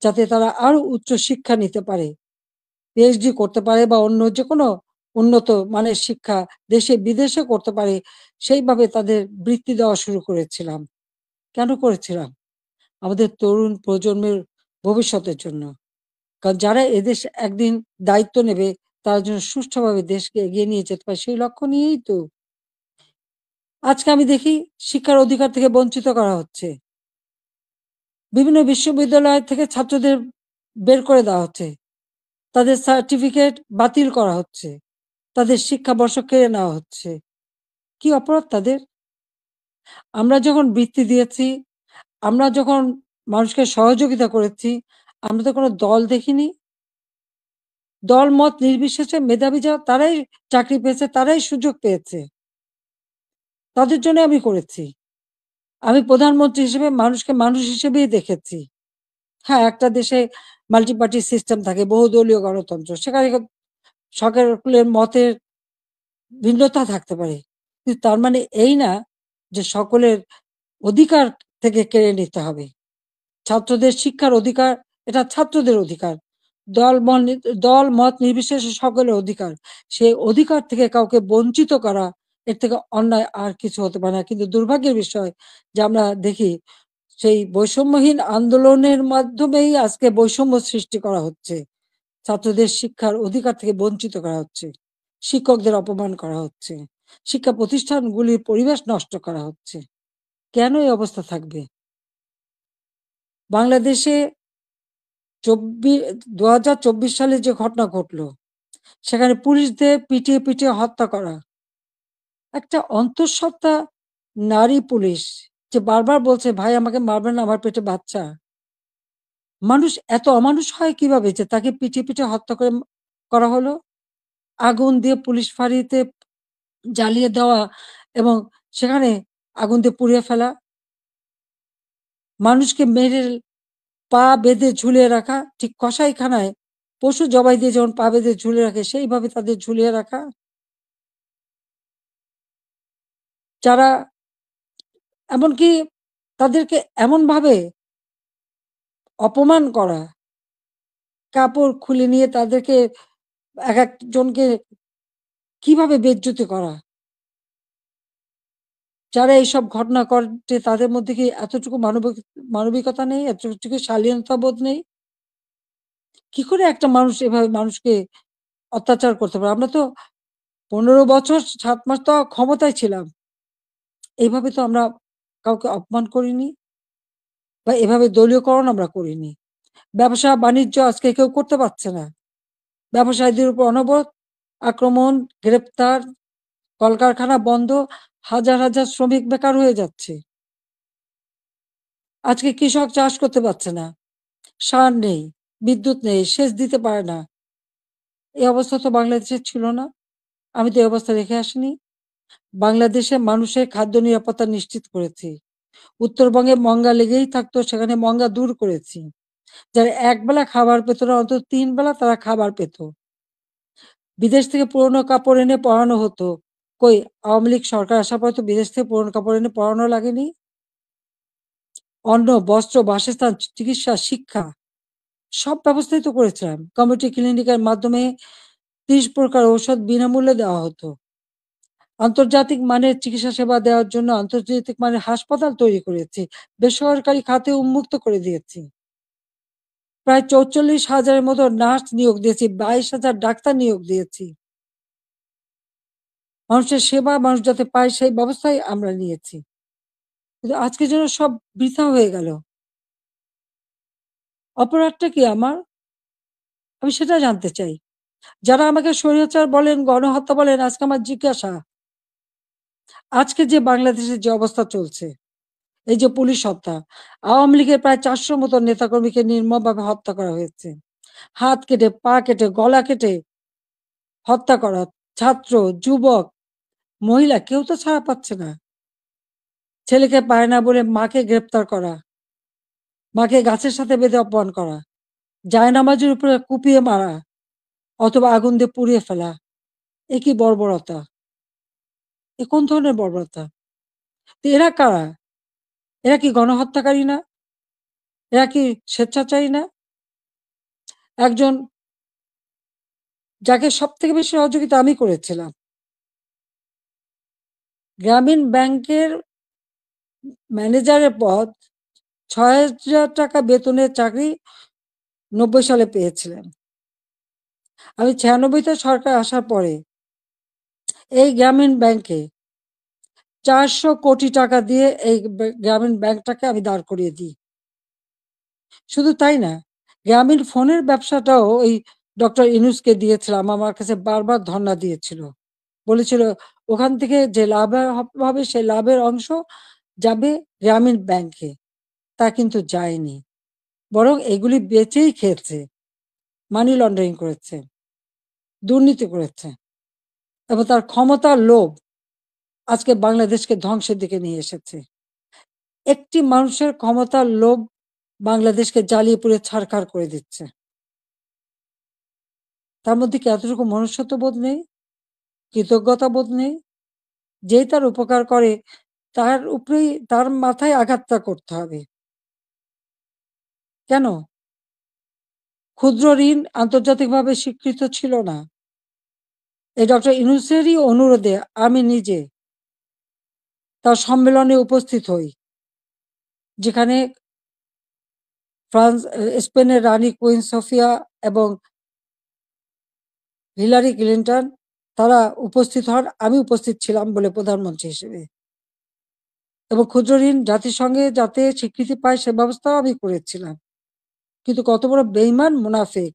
যাতে তারা আরো উচ্চ শিক্ষা নিতে পারে, পিএইচডি করতে পারে বা অন্য যেকোনো উন্নত মানের শিক্ষা দেশে বিদেশে করতে পারে, সেইভাবে তাদের বৃত্তি দেওয়া শুরু করেছিলাম। কেন করেছিলাম? আমাদের তরুণ প্রজন্মের ভবিষ্যতের জন্য। কারণ যারা এদেশ একদিন দায়িত্ব নেবে তারা যেন সুষ্ঠুভাবে দেশকে এগিয়ে নিয়ে যেতে পারে সেই লক্ষ্য নিয়েই তো। আজকে আমি দেখি শিক্ষার অধিকার থেকে বঞ্চিত করা হচ্ছে। বিভিন্ন বিশ্ববিদ্যালয় থেকে ছাত্রদের বের করে দেওয়া হচ্ছে। তাদের সার্টিফিকেট বাতিল করা হচ্ছে। তাদের শিক্ষাবর্ষ কেড়ে নেওয়া হচ্ছে। কি অপরাধ তাদের? আমরা যখন বৃত্তি দিয়েছি, আমরা যখন মানুষকে সহযোগিতা করেছি, আমরা তো কোনো দল দেখিনি। দল মত নির্বিশেষে মেধাবী যারা তারাই চাকরি পেয়েছে, তারাই সুযোগ পেয়েছে। তাদের জন্য আমি করেছি। আমি প্রধানমন্ত্রী হিসেবে মানুষকে মানুষ হিসেবেই দেখেছি। হ্যাঁ, একটা দেশে মাল্টি পার্টি সিস্টেম থাকে, বহুদলীয় গণতন্ত্র। সেখানে সকলের মতের ভিন্নতা থাকতে পারে। কিন্তু তার মানে এই না যে সকলের অধিকার থেকে কেড়ে নিতে হবে। ছাত্রদের শিক্ষার অধিকার এটা ছাত্রদের অধিকার। দল মত নির্বিশেষে সকলের অধিকার। সেই অধিকার থেকে কাউকে বঞ্চিত করা এর থেকে অন্যায় আর কিছু হতে পারে না। কিন্তু দুর্ভাগ্যের বিষয় যে আমরা দেখি সেই বৈষম্যহীন আন্দোলনের মাধ্যমেই আজকে বৈষম্য সৃষ্টি করা হচ্ছে। ছাত্রদের শিক্ষার অধিকার থেকে বঞ্চিত করা হচ্ছে। শিক্ষকদের অপমান করা হচ্ছে। শিক্ষা প্রতিষ্ঠানগুলির পরিবেশ নষ্ট করা হচ্ছে। কেন এই অবস্থা থাকবে? বাংলাদেশে ২০২৪ সালে যে ঘটনা ঘটলো, সেখানে পুলিশদের পিটিয়ে হত্যা করা। একটা অন্তঃসত্ত্বা নারী পুলিশ যে বারবার বলছে, "ভাই আমাকে মারবেন না, আমার পেটে বাচ্চা।" মানুষ এত অমানুষ হয় কিভাবে যে তাকে পিটিয়ে হত্যা করা হলো? আগুন দিয়ে পুলিশ ফাঁড়িতে জ্বালিয়ে দেওয়া এবং সেখানে আগুন দিয়ে পুড়িয়ে ফেলা। মানুষকে মেরে পা বেঁধে ঝুলিয়ে রাখা, ঠিক কসাইখানায় পশু জবাই দিয়ে যেমন পা বেঁধে ঝুলিয়ে রাখে সেইভাবে তাদের ঝুলিয়ে রাখা। যারা এমনকি তাদেরকে এমনভাবে অপমান করা, কাপড় খুলে নিয়ে তাদেরকে একেকজনকে কিভাবে বেইজ্জতি করা। যারা এইসব ঘটনা ঘটে তাদের মধ্যে কি এতটুকু মানবিকতা নেই? এতটুকু শালীনতাবোধ নেই? কি করে একটা মানুষ এভাবে মানুষকে অত্যাচার করতে পারে? আমরা তো 15 বছর 7 মাস তো ক্ষমতায় ছিলাম। এইভাবে তো আমরা কাউকে অপমান করিনি বা এভাবে দলীয়করণ আমরা করিনি। ব্যবসা-বাণিজ্য আজকে কেউ করতে পারছে না। ব্যবসায়ীদের উপর অনবরত আক্রমণ, গ্রেপ্তার, কলকারখানা বন্ধ, হাজার, হাজার শ্রমিক বেকার হয়ে যাচ্ছে। আজকে কৃষক চাষ করতে পারছে না। সার নেই, বিদ্যুৎ নেই, সেচ দিতে পারে না। এই অবস্থা তো বাংলাদেশে ছিল না। আমি তো এই অবস্থা রেখে আসিনি। বাংলাদেশে মানুষের খাদ্য নিরাপত্তা নিশ্চিত করেছি। উত্তরবঙ্গে মঙ্গা লেগেই থাকতো, সেখানে মঙ্গা দূর করেছি। যারা একবেলা খাবার পেত না, অন্তত 3 বেলা তারা খাবার পেত। বিদেশ থেকে পুরনো কাপড় এনে পরানো হতো। কই আওয়ামী লীগ সরকার আসার পর তো বিদেশ থেকে পুরনো কাপড় এনে পরানো লাগেনি। অন্ন, বস্ত্র, বাসস্থান, চিকিৎসা, শিক্ষা সব ব্যবস্থাই তো করেছিলাম। কমিউনিটি ক্লিনিকের মাধ্যমে 30 প্রকার ঔষধ বিনামূল্যে দেওয়া হতো। আন্তর্জাতিক মানের চিকিৎসা সেবা দেওয়ার জন্য আন্তর্জাতিক মানের হাসপাতাল তৈরি করেছি। বেসরকারি খাতে উন্মুক্ত করে দিয়েছি। প্রায় 44,000-এর মতো নার্স নিয়োগ দিয়েছি, 22,000 ডাক্তার নিয়োগ দিয়েছি। মানুষের সেবা মানুষ যাতে পায় সেই ব্যবস্থাই আমরা নিয়েছি। কিন্তু আজকে যেন সব বৃথা হয়ে গেল। অপরাধটা কি আমার? আমি সেটা জানতে চাই। যারা আমাকে স্বৈরাচার বলেন, গণহত্যা বলেন, আজকে আমার জিজ্ঞাসা, আজকে যে বাংলাদেশের যে অবস্থা চলছে, এই যে পুলিশ হত্যা, আওয়ামী লীগের প্রায় 400 মতো নেতাকর্মীকে নির্মমভাবে হত্যা করা হয়েছে। হাত কেটে, পা কেটে, গলা কেটে হত্যা করা। ছাত্র, যুবক, মহিলা কেউ তো ছাড়া পাচ্ছে না। ছেলেকে পায় না বলে মাকে গ্রেপ্তার করা, মাকে গাছের সাথে বেঁধে অপমান করা, জায়নামাজের উপরে কুপিয়ে মারা অথবা আগুন দিয়ে পুড়িয়ে ফেলা। এ কি বর্বরতা? এ কোন ধরনের বর্বরতা? তো এরা কারা? এরা কি গণহত্যাকারী না? এরা কি স্বেচ্ছাচারী না? একজন যাকে সবথেকে বেশি সহযোগিতা আমি করেছিলাম, গ্রামীণ ব্যাংকের ম্যানেজারের পদ, 6,000 টাকা বেতনের চাকরি 90 সালে পেয়েছিলেন। আমি 96-তে সরকার আসার পরে এই গ্রামীণ ব্যাংকে 400 কোটি টাকা দিয়ে এই গ্রামীণ ব্যাংকটাকে আমি দাঁড় করিয়ে দিই। শুধু তাই না, গ্রামীণ ফোনের ব্যবসাটাও ওই ডক্টর ইউনূসকে দিয়েছিলাম। আমার কাছে বারবার ধর্ণা দিয়েছিল। বলেছিল ওখান থেকে যে লাভ হবে সেই লাভের অংশ যাবে গ্রামীণ ব্যাংকে। তা কিন্তু যায়নি। বরং এগুলি বেচেই খেয়েছে, মানি লন্ডারিং করেছে, দুর্নীতি করেছে এবং তার ক্ষমতার লোভ আজকে বাংলাদেশকে ধ্বংসের দিকে নিয়ে এসেছে। একটি মানুষের ক্ষমতার লোভ বাংলাদেশকে জ্বালিয়ে পুড়ে ছারখার করে দিচ্ছে। তার মধ্যে কি এতটুকু মনুষ্যত্ব বোধ নেই? কৃতজ্ঞতা বোধ নেই? যেই তার উপকার করে তার উপরেই তার মাথায় আঘাতটা করতে হবে। কেন? ক্ষুদ্র ঋণ আন্তর্জাতিকভাবে স্বীকৃত ছিল না। এই ডক্টর ইউনূসেরই অনুরোধে আমি নিজে তার সম্মেলনে উপস্থিত হই, যেখানে স্পেনের রানী কুইন সোফিয়া এবং হিলারি ক্লিনটন তারা উপস্থিত হন। আমি উপস্থিত ছিলাম বলে প্রধানমন্ত্রী হিসেবে। এবং ক্ষুদ্র ঋণ জাতিসংঘে যাতে স্বীকৃতি পায় সে ব্যবস্থাও আমি করেছিলাম। কিন্তু কত বড় বেঈমান মুনাফিক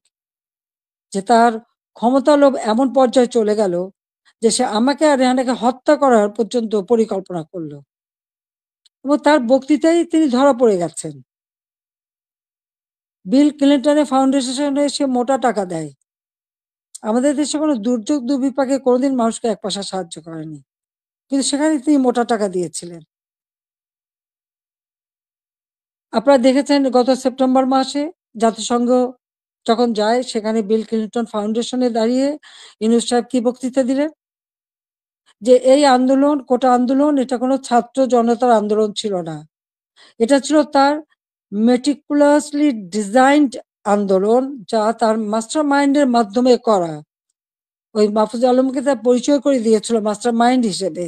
যে তার ক্ষমতা লোভ এমন পর্যায়ে চলে গেল যে সে আমাকে আর রেহানাকে হত্যা করার পর্যন্ত পরিকল্পনা করলো এবং তার বক্তৃতায় তিনি ধরা পড়ে গেছেন। বিল ক্লিনটনের ফাউন্ডেশনে সে মোটা টাকা দেয়। আমাদের দেশে কোনো দুর্যোগ দুর্বিপাকে কোনোদিন মানুষকে এক পয়সা সাহায্য করেনি, কিন্তু সেখানে তিনি মোটা টাকা দিয়েছিলেন। আপনারা দেখেছেন গত সেপ্টেম্বর মাসে জাতিসংঘ যখন যায় সেখানে বিল ক্লিনটন ফাউন্ডেশনে দাঁড়িয়ে ইউনূস সাহেব কি বক্তৃতা দিলেন? যে এই আন্দোলন, কোটা আন্দোলন এটা কোনো ছাত্র জনতার আন্দোলন ছিল না। এটা ছিল তার meticulously designed আন্দোলন, যা তার মাস্টার মাইন্ডের মাধ্যমে করা। ওই মাহফুজ আলমকে তার পরিচয় করে দিয়েছিল মাস্টার মাইন্ড হিসেবে।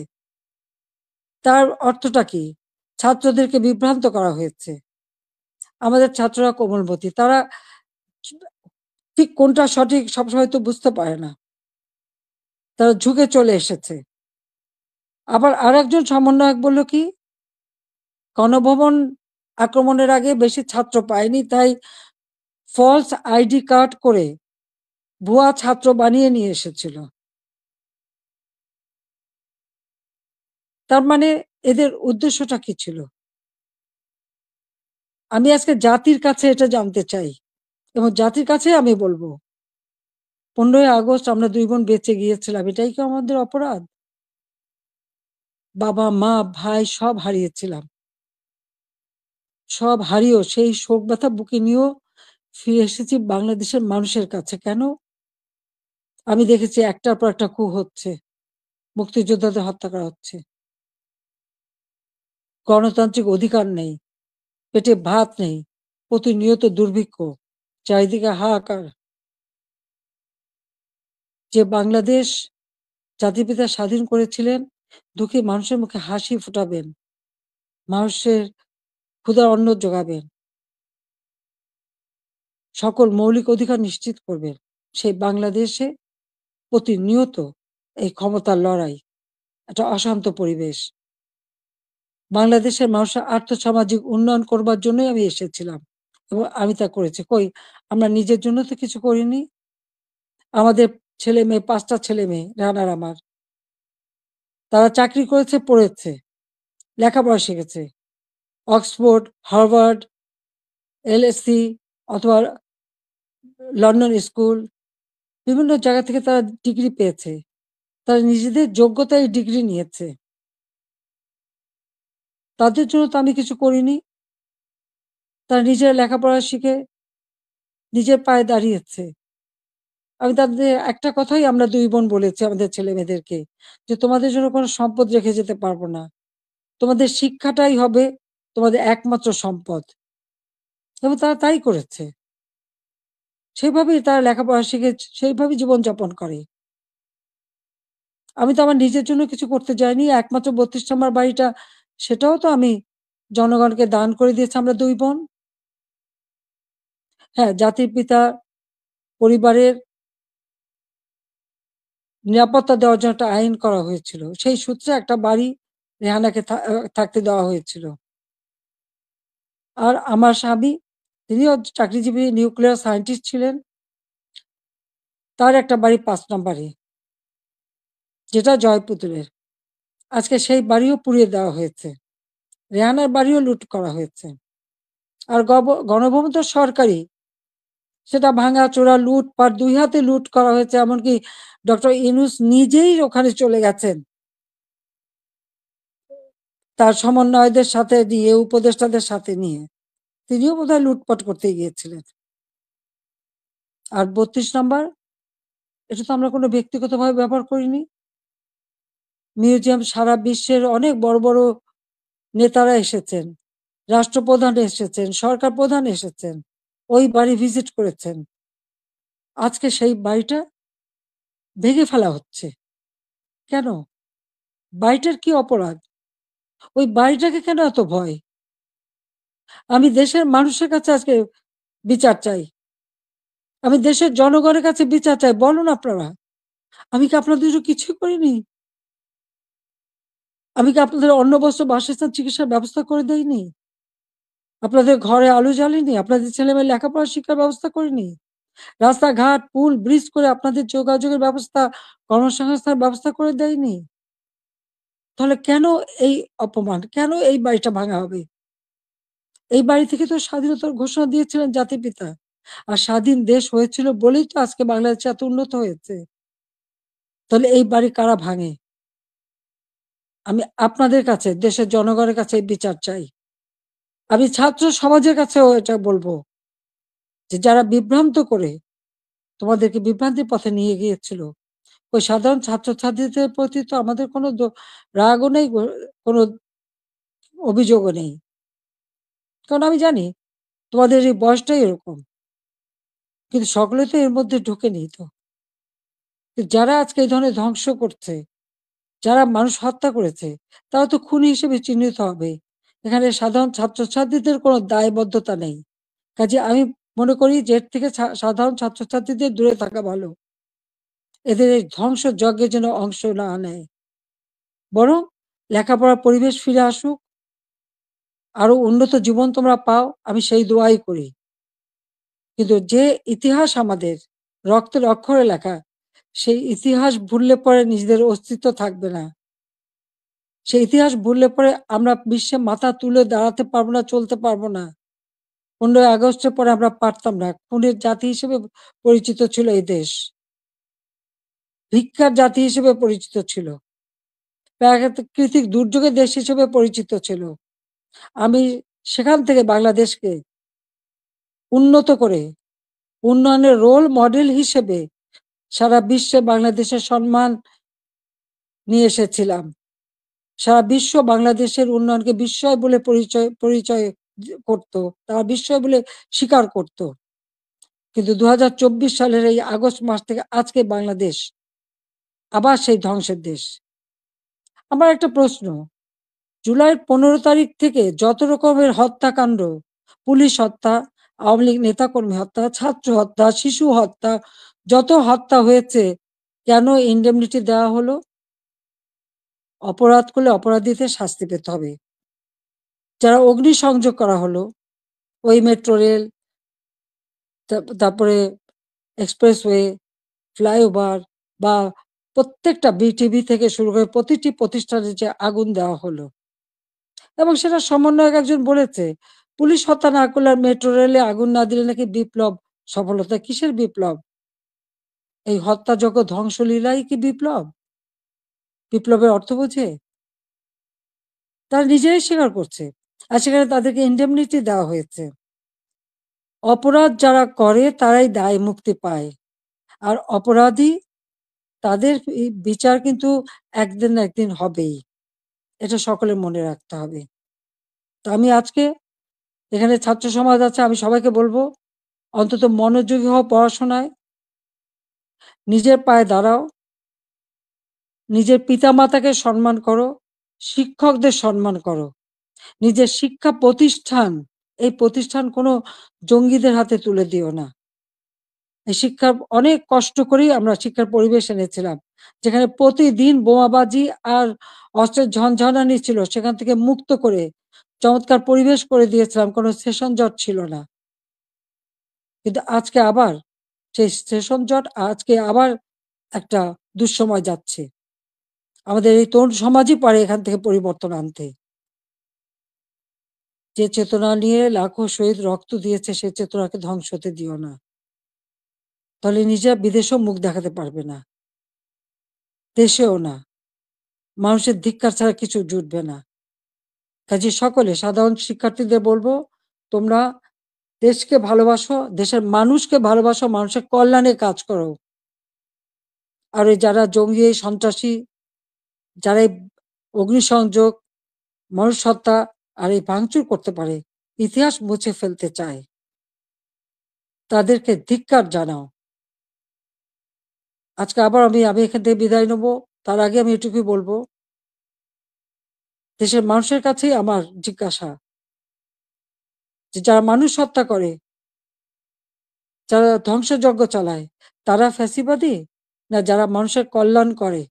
তার অর্থটা কি? ছাত্রদেরকে বিভ্রান্ত করা হয়েছে। আমাদের ছাত্ররা কোমলমতি, তারা ঠিক কোনটা সঠিক সবসময় তো বুঝতে পারে না। তারা ঝুঁকে চলে এসেছে। আবার আরেকজন সমন্বয়ক বলল কি, গণভবন আক্রমণের আগে বেশি ছাত্র পায়নি, তাই ফলস আইডি কার্ড করে ভুয়া ছাত্র বানিয়ে নিয়ে এসেছিল। তার মানে এদের উদ্দেশ্যটা কি ছিল? আমি আজকে জাতির কাছে এটা জানতে চাই এবং জাতির কাছে আমি বলবো, 15ই আগস্ট আমরা 2 বোন বেঁচে গিয়েছিলাম, এটাই কি আমাদের অপরাধ? বাবা মা ভাই সব হারিয়েছিলাম, সব হারিয়েও সেই শোক ব্যথা বুকে নিয়েও ফিরে এসেছি বাংলাদেশের মানুষের কাছে। কেন? আমি দেখেছি একটার পর একটা কূপ হচ্ছে, মুক্তিযোদ্ধাদের হত্যা করা হচ্ছে, গণতান্ত্রিক অধিকার নেই, পেটে ভাত নেই, প্রতিনিয়ত দুর্ভিক্ষ, চারিদিকে হাহাকার। যে বাংলাদেশ জাতির পিতা স্বাধীন করেছিলেন, দুঃখী মানুষের মুখে হাসি ফোটাবেন, মানুষের ক্ষুধার অন্ন যোগাবেন, সকল মৌলিক অধিকার নিশ্চিত করবেন, সেই বাংলাদেশে প্রতিনিয়ত এই ক্ষমতার লড়াই, একটা অশান্ত পরিবেশ। বাংলাদেশের মানুষের আর্থসামাজিক উন্নয়ন করবার জন্যই আমি এসেছিলাম এবং আমি তা করেছি। কই, আমরা নিজের জন্য তো কিছু করিনি। আমাদের ছেলে মেয়ে, 5টা ছেলে মেয়ে, রানার আমার, তারা চাকরি করেছে, পড়েছে, লেখাপড়া শিখেছে, অক্সফোর্ড, হার্ভার্ড, এলএসসি অথবা লন্ডন স্কুল, বিভিন্ন জায়গা থেকে তারা ডিগ্রি পেয়েছে, তারা নিজেদের যোগ্যতায় ডিগ্রি নিয়েছে। তাদের জন্য তো আমি কিছু করিনি। তারা নিজেরা লেখাপড়া শিখে নিজের পায়ে দাঁড়িয়েছে। আমি তাদের একটা কথাই আমরা 2 বোন বলেছি আমাদের ছেলেমেয়েদেরকে, যে তোমাদের জন্য কোনো সম্পদ রেখে যেতে পারবো না। তোমাদের শিক্ষাটাই হবে তোমাদের একমাত্র সম্পদ। এবং তারা তাই করেছে। সেভাবেই তারা লেখাপড়া শিখে সেইভাবেই জীবনযাপন করে। আমি তো আমার নিজের জন্য কিছু করতে যাইনি। একমাত্র 32 নম্বর বাড়িটা, সেটাও তো আমি জনগণকে দান করে দিয়েছি আমরা 2 বোন। হ্যাঁ, জাতির পিতা পরিবারের নিরাপত্তা দেওয়ার জন্য একটা আইন করা হয়েছিল। সেই সূত্রে একটা বাড়ি রেহানাকে থাকতে দেওয়া হয়েছিল। আর আমার স্বামী, তিনিও চাকরিজীবী নিউক্লিয়ার সায়েন্টিস্ট ছিলেন। তার একটা বাড়ি 5 নম্বরে, যেটা জয়পুতুলের। আজকে সেই বাড়িও পুড়িয়ে দেওয়া হয়েছে। রেহানার বাড়িও লুট করা হয়েছে। আর গণভবন তো সরকারি, সেটা ভাঙাচোরা, লুটপাট, 2 হাতে লুট করা হয়েছে। এমনকি ডক্টর ইউনূস নিজেই ওখানে চলে গেছেন তার সমন্বয়কদের সাথে নিয়ে, উপদেষ্টাদের সাথে নিয়ে। তিনিও বোধহয় লুটপাট করতে গিয়েছিলেন। আর 32 নাম্বার, এটা তো আমরা কোনো ব্যক্তিগতভাবে ব্যবহার করিনি। মিউজিয়াম সারা বিশ্বের অনেক বড় বড় নেতারা এসেছেন, রাষ্ট্রপ্রধান এসেছেন, সরকার প্রধান এসেছেন, ওই বাড়ি ভিজিট করেছেন। আজকে সেই বাড়িটা ভেঙে ফেলা হচ্ছে। কেন? বাড়িটার কি অপরাধ? ওই বাড়িটাকে কেন এত ভয়? আমি দেশের মানুষের কাছে আজকে বিচার চাই। আমি দেশের জনগণের কাছে বিচার চাই। বলুন আপনারা, আমি কি আপনাদের জন্য কিছুই করিনি? আমি কি আপনাদের অন্ন, বস্ত্র, বাসস্থান, চিকিৎসার ব্যবস্থা করে দেইনি? আপনাদের ঘরে আলো জ্বালিনি? আপনাদের ছেলেমেয়ের লেখাপড়া শিক্ষার ব্যবস্থা করিনি? রাস্তাঘাট, পুল, ব্রিজ করে আপনাদের যোগাযোগের ব্যবস্থা, কর্মসংস্থানের ব্যবস্থা করে দেয়নি? তাহলে কেন এই অপমান? কেন এই বাড়িটা ভাঙা হবে? এই বাড়ি থেকে তো স্বাধীনতার ঘোষণা দিয়েছিলেন জাতির পিতা। আর স্বাধীন দেশ হয়েছিল বলেই তো আজকে বাংলাদেশ এত উন্নত হয়েছে। তাহলে এই বাড়ি কারা ভাঙে? আমি আপনাদের কাছে, দেশের জনগণের কাছে এই বিচার চাই। আমি ছাত্র সমাজের কাছেও এটা বলবো, যে যারা বিভ্রান্ত করে তোমাদেরকে বিভ্রান্তির পথে নিয়ে গিয়েছিল, ওই সাধারণ ছাত্রছাত্রীদের প্রতি তো আমাদের কোনো রাগও নেই, কোনো অভিযোগও নেই। কারণ আমি জানি তোমাদের এই বয়সটাই এরকম। কিন্তু সকলে তো এর মধ্যে ঢোকেনি তো। যারা আজকে এই ধরনের ধ্বংস করছে, যারা মানুষ হত্যা করেছে, তারা তো খুনি হিসেবে চিহ্নিত হবে। এখানে সাধারণ ছাত্রছাত্রীদের কোনো দায়বদ্ধতা নেই। কাজে আমি মনে করি যে এর থেকে সাধারণ ছাত্রছাত্রীদের দূরে থাকা ভালো। এদের এই ধ্বংসযজ্ঞে যেন অংশ না নেয়। বরং লেখাপড়ার পরিবেশ ফিরে আসুক, আরো উন্নত জীবন তোমরা পাও, আমি সেই দোয়াই করি। কিন্তু যে ইতিহাস আমাদের রক্তের অক্ষরে লেখা, সেই ইতিহাস ভুললে পরে নিজেদের অস্তিত্ব থাকবে না। সেই ইতিহাস ভুললে পরে আমরা বিশ্বে মাথা তুলে দাঁড়াতে পারবো না, চলতে পারবো না। 15ই আগস্টের পরে আমরা পারতাম না। খুনের জাতি হিসেবে পরিচিত ছিল এই দেশ। ভিক্ষার জাতি হিসেবে পরিচিত ছিল। প্রাকৃতিক দুর্যোগের দেশ হিসেবে পরিচিত ছিল। আমি সেখান থেকে বাংলাদেশকে উন্নত করে উন্নয়নের রোল মডেল হিসেবে সারা বিশ্বে বাংলাদেশের সম্মান নিয়ে এসেছিলাম। সারা বিশ্ব বাংলাদেশের উন্নয়নকে বিস্ময় বলে পরিচয় করত, তারা বিস্ময় বলে স্বীকার করত। কিন্তু 2024 সালের এই আগস্ট মাস থেকে আজকে বাংলাদেশ আবার সেই ধ্বংসের দেশ। আমার একটা প্রশ্ন, জুলাইয়ের 15 তারিখ থেকে যত রকমের হত্যাকাণ্ড, পুলিশ হত্যা, আওয়ামী লীগ নেতাকর্মী হত্যা, ছাত্র হত্যা, শিশু হত্যা, যত হত্যা হয়েছে, কেন ইন্ডেমনিটি দেওয়া হলো? অপরাধ করলে অপরাধীদের শাস্তি পেতে হবে। যারা অগ্নিসংযোগ করা হলো, ওই মেট্রো রেল, তারপরে এক্সপ্রেসওয়ে, ফ্লাইওভার বা প্রত্যেকটা বিটিভি থেকে শুরু করে প্রতিটি প্রতিষ্ঠানে যে আগুন দেওয়া হলো, এবং সেটা সমন্বয়ক একজন বলেছে, পুলিশ হত্যা না করলে আর মেট্রো রেলে আগুন না দিলে নাকি বিপ্লব সফলতা। কিসের বিপ্লব? এই হত্যাযজ্ঞ ধ্বংসলীলাই কি বিপ্লব? বিপ্লবের অর্থ বোঝে? তারা নিজেরাই স্বীকার করছে। আর সেখানে তাদেরকে ইন্ডেমনিটি দেওয়া হয়েছে। অপরাধ যারা করে তারাই দায় মুক্তি পায়, আর অপরাধী তাদের বিচার কিন্তু একদিন না একদিন হবেই। এটা সকলের মনে রাখতে হবে। তো আমি আজকে এখানে ছাত্র সমাজ আছে, আমি সবাইকে বলবো, অন্তত মনোযোগী হও পড়াশোনায়, নিজের পায়ে দাঁড়াও, নিজের পিতামাতাকে সম্মান করো, শিক্ষকদের সম্মান করো, নিজের শিক্ষা প্রতিষ্ঠান, এই প্রতিষ্ঠান কোনো জঙ্গিদের হাতে তুলে দিও না। এই শিক্ষার অনেক কষ্ট করেই আমরা শিক্ষার পরিবেশ এনেছিলাম, যেখানে প্রতিদিন বোমাবাজি আর অস্ত্রের ঝনঝনানি ছিল, সেখান থেকে মুক্ত করে চমৎকার পরিবেশ করে দিয়েছিলাম, কোনো সেশন জট ছিল না। কিন্তু আজকে আবার সেই সেশন জট, আজকে আবার একটা দুঃসময় যাচ্ছে। আমাদের এই তরুণ সমাজই পারে এখান থেকে পরিবর্তন আনতে। যে চেতনা নিয়ে লাখো শহীদ রক্ত দিয়েছে, সে চেতনাকে ধ্বংস হতে দিও না। তাহলে নিজেরা বিদেশেও মুখ দেখাতে পারবে না, দেশেও না। মানুষের ধিক্কার ছাড়া কিছু জুটবে না। কাজে সকলে সাধারণ শিক্ষার্থীদের বলবো, তোমরা দেশকে ভালোবাসো, দেশের মানুষকে ভালোবাসো, মানুষের কল্যাণে কাজ করো। আর ওই যারা জঙ্গি, সন্ত্রাসী, যারা এই অগ্নিসংযোগ, মানুষ হত্যা আর এই ভাঙচুর করতে পারে, ইতিহাস মুছে ফেলতে চায়, তাদেরকে ধিক্কার জানাও। আজকে আবার আমি এখান থেকে বিদায় নেব। তার আগে আমি এটুকুই বলবো, দেশের মানুষের কাছেই আমার জিজ্ঞাসা, যে যারা মানুষ হত্যা করে, যারা ধ্বংসযজ্ঞ চালায়, তারা ফ্যাসিবাদী, না যারা মানুষের কল্যাণ করে,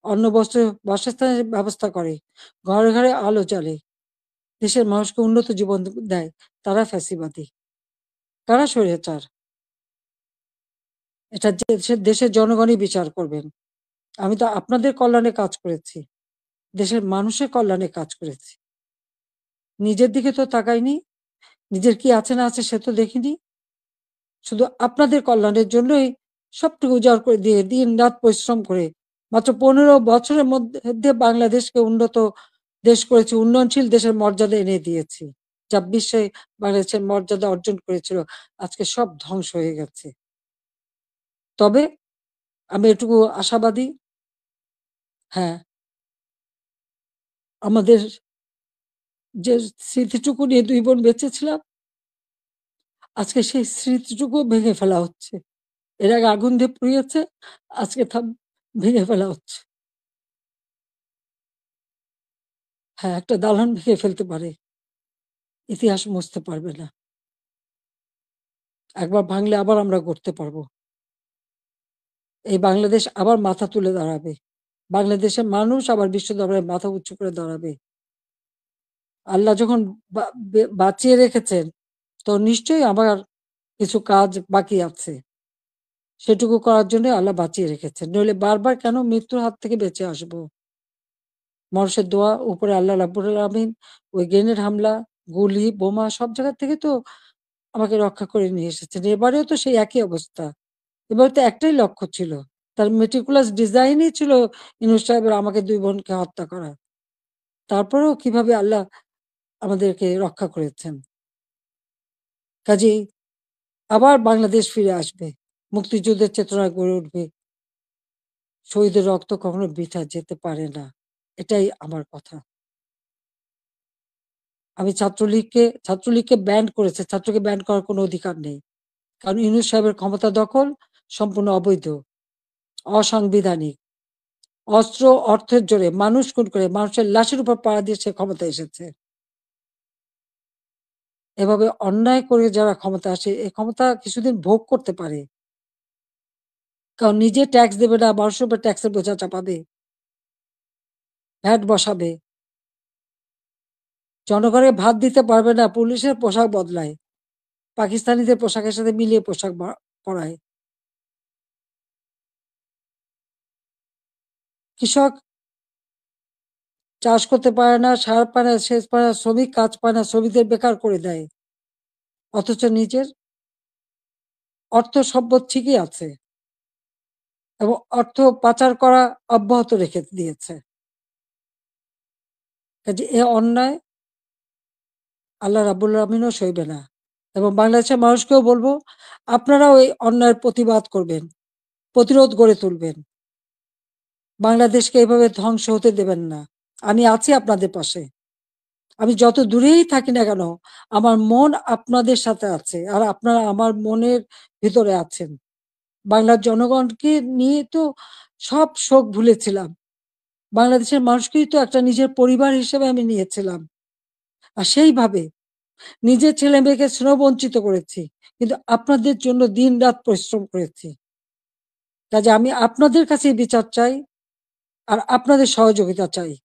অন্ন বস্ত্র বাসস্থানের ব্যবস্থা করে, ঘরে ঘরে আলো জ্বালে, দেশের মানুষকে উন্নত জীবন দেয়, তারা ফ্যাসিবাদী? কারা স্বৈরাচার? এটা দেশের জনগণই বিচার করবেন। আমি তো আপনাদের কল্যাণে কাজ করেছি, দেশের মানুষের কল্যাণে কাজ করেছি। নিজের দিকে তো তাকাইনি, নিজের কি আছে না আছে সে তো দেখিনি। শুধু আপনাদের কল্যাণের জন্যই সবটুকু উজাড় করে দিয়ে দিন রাত পরিশ্রম করে মাত্র 15 বছরের মধ্যে বাংলাদেশকে উন্নত দেশ করেছি, উন্নয়নশীল দেশের মর্যাদা এনে দিয়েছি, যা বিশ্বে বাংলাদেশের মর্যাদা অর্জন করেছিল, আজকে সব ধ্বংস হয়ে গেছে। তবে আমি এটুকু আশাবাদী, হ্যাঁ, আমাদের যে স্মৃতিটুকু নিয়ে দুই বোন বেঁচে ছিলাম, আজকে সেই স্মৃতিটুকু ভেঙে ফেলা হচ্ছে। এর আগে আগুন দিয়ে পুড়িয়েছে, আজকে ভেঙে ফেলা হচ্ছে। হ্যাঁ, একটা দালান ভেঙে ফেলতে পারে, ইতিহাস মুছতে পারবে না। একবার ভাঙলে আবার আমরা গড়তে পারবো। এই বাংলাদেশ আবার মাথা তুলে দাঁড়াবে। বাংলাদেশের মানুষ আবার বিশ্ব দরবারে মাথা উঁচু করে দাঁড়াবে। আল্লাহ যখন বাঁচিয়ে রেখেছেন, তো নিশ্চয়ই আমার কিছু কাজ বাকি আছে। সেটুকু করার জন্য আল্লাহ বাঁচিয়ে রেখেছেন। নইলে বারবার কেন মৃত্যুর হাত থেকে বেঁচে আসবো? মানুষের দোয়া, উপরে আল্লাহ রাব্বুল আলামিন ওই গ্রেনেড হামলা, গুলি, বোমা সব জায়গা থেকে তো আমাকে রক্ষা করে নিয়ে এসেছেন। এবারেও তো সেই একই অবস্থা। এবারে তো একটাই লক্ষ্য ছিল। তার meticulous ডিজাইনই ছিল ইউনূস সাহেবের আমাকে ২ বোনকে হত্যা করা। তারপরেও কিভাবে আল্লাহ আমাদেরকে রক্ষা করেছেন। কাজেই আবার বাংলাদেশ ফিরে আসবে। মুক্তিযুদ্ধের চেতনা গড়ে উঠবে। শহীদের রক্ত কখনো বৃথা যেতে পারে না। এটাই আমার কথা। আমি ছাত্রলীগকে ব্যান্ড করেছে। ছাত্রকে ব্যান্ড করার কোনো অধিকার নেই। কারণ ইউনূস সাহেবের ক্ষমতা দখল সম্পূর্ণ অবৈধ, অসাংবিধানিক। অস্ত্র, অর্থের জোরে মানুষ খুন করে মানুষের লাশের উপর পাড়া দিয়ে সে ক্ষমতায় এসেছে। এভাবে অন্যায় করে যারা ক্ষমতায় আসে, এই ক্ষমতা কিছুদিন ভোগ করতে পারে। কারণ নিজে ট্যাক্স দেবে না, মানুষের উপর ট্যাক্সের বোঝা চাপাবে। ভ্যাট বসাবে। জনগণের ভাত দিতে পারবে না, পুলিশের পোশাক বদলায়। পাকিস্তানিদের পোশাকের সাথে মিলিয়ে পোশাক পরায়। কৃষক চাষ করতে পারে না, সার পায় না, সেচ পায় না, শ্রমিক কাজ পায় না, শ্রমিকদের বেকার করে দেয়। অথচ নিজের অর্থ সম্পদ ঠিকই আছে এবং অর্থ পাচার করা অব্যাহত রেখে দিয়েছে। কাজে এ অন্যায় আল্লাহ রাব্বুল আলামিনও সইবে না। এবং বাংলাদেশের মানুষকেও বলবো, আপনারাও এই অন্যায়ের প্রতিবাদ করবেন, প্রতিরোধ গড়ে তুলবেন। বাংলাদেশকে এভাবে ধ্বংস হতে দেবেন না। আমি আছি আপনাদের পাশে। আমি যত দূরেই থাকি না কেন, আমার মন আপনাদের সাথে আছে। আর আপনারা আমার মনের ভিতরে আছেন। বাংলার জনগণকে নিয়ে তো সব শোক ভুলেছিলাম। বাংলাদেশের মানুষকেই তো একটা নিজের পরিবার হিসেবে আমি নিয়েছিলাম। আর সেইভাবে নিজের ছেলে-মেয়েকে স্নেহ-বঞ্চিত করেছি। কিন্তু আপনাদের জন্য দিন-রাত পরিশ্রম করেছি। কাজে আমি আপনাদের কাছেই বিচার চাই, আর আপনাদের সহযোগিতা চাই।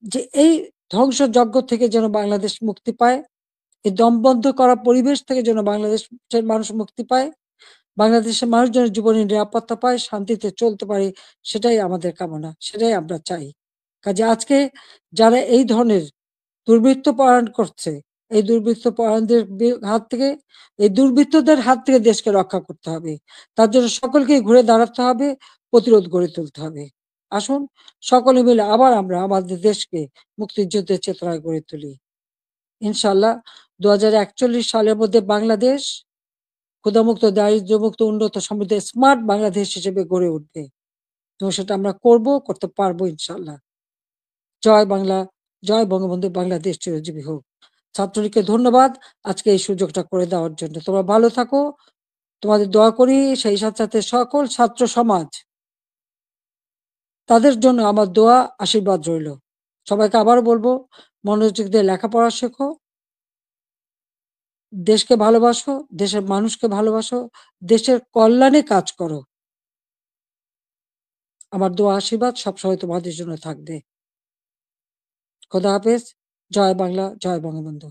যে এই ধ্বংসযজ্ঞ থেকে যেন বাংলাদেশ মুক্তি পায়, এই দমবন্ধ করা পরিবেশ থেকে যেন বাংলাদেশের মানুষ মুক্তি পায়, বাংলাদেশের মানুষ যেন জীবনের নিরাপত্তা পায়, শান্তিতে চলতে পারে, সেটাই আমাদের কামনা, সেটাই আমরা চাই। কাজে আজকে যারা এই ধরনের দুর্বৃত্ত পরায়ণ করছে, এই দুর্বৃত্ত পরায়ণদের হাত থেকে, এই দুর্বৃত্তদের হাত থেকে দেশকে রক্ষা করতে হবে। তার জন্য সকলকেই ঘুরে দাঁড়াতে হবে, প্রতিরোধ গড়ে তুলতে হবে। আসুন সকলে মিলে আবার আমরা আমাদের দেশকে মুক্তিযুদ্ধের চেতনায় গড়ে তুলি। ইনশাআল্লাহ ২০৪১ সালের মধ্যে বাংলাদেশ ক্ষুধামুক্ত, দারিদ্র্যমুক্ত, উন্নত, সমৃদ্ধ, স্মার্ট বাংলাদেশ হিসেবে গড়ে উঠবে। এবং সেটা আমরা করতে পারবো ইনশাআল্লাহ। জয় বাংলা, জয় বঙ্গবন্ধু, বাংলাদেশ চিরজীবী হোক। ছাত্রলীগকে ধন্যবাদ আজকে এই সুযোগটা করে দেওয়ার জন্য। তোমরা ভালো থাকো। তোমাদের দোয়া করি, সেই সাথে, সাথে সকল ছাত্র সমাজ, তাদের জন্য আমার দোয়া, আশীর্বাদ রইল। সবাইকে আবারও বলবো, মনোযোগ দিয়ে লেখাপড়া শেখো, দেশকে ভালোবাসো, দেশের মানুষকে ভালোবাসো, দেশের কল্যাণে কাজ করো। আমার দোয়া আশীর্বাদ সবসময় তোমাদের জন্য থাকবে। খোদা হাফেজ। জয় বাংলা, জয় বঙ্গবন্ধু।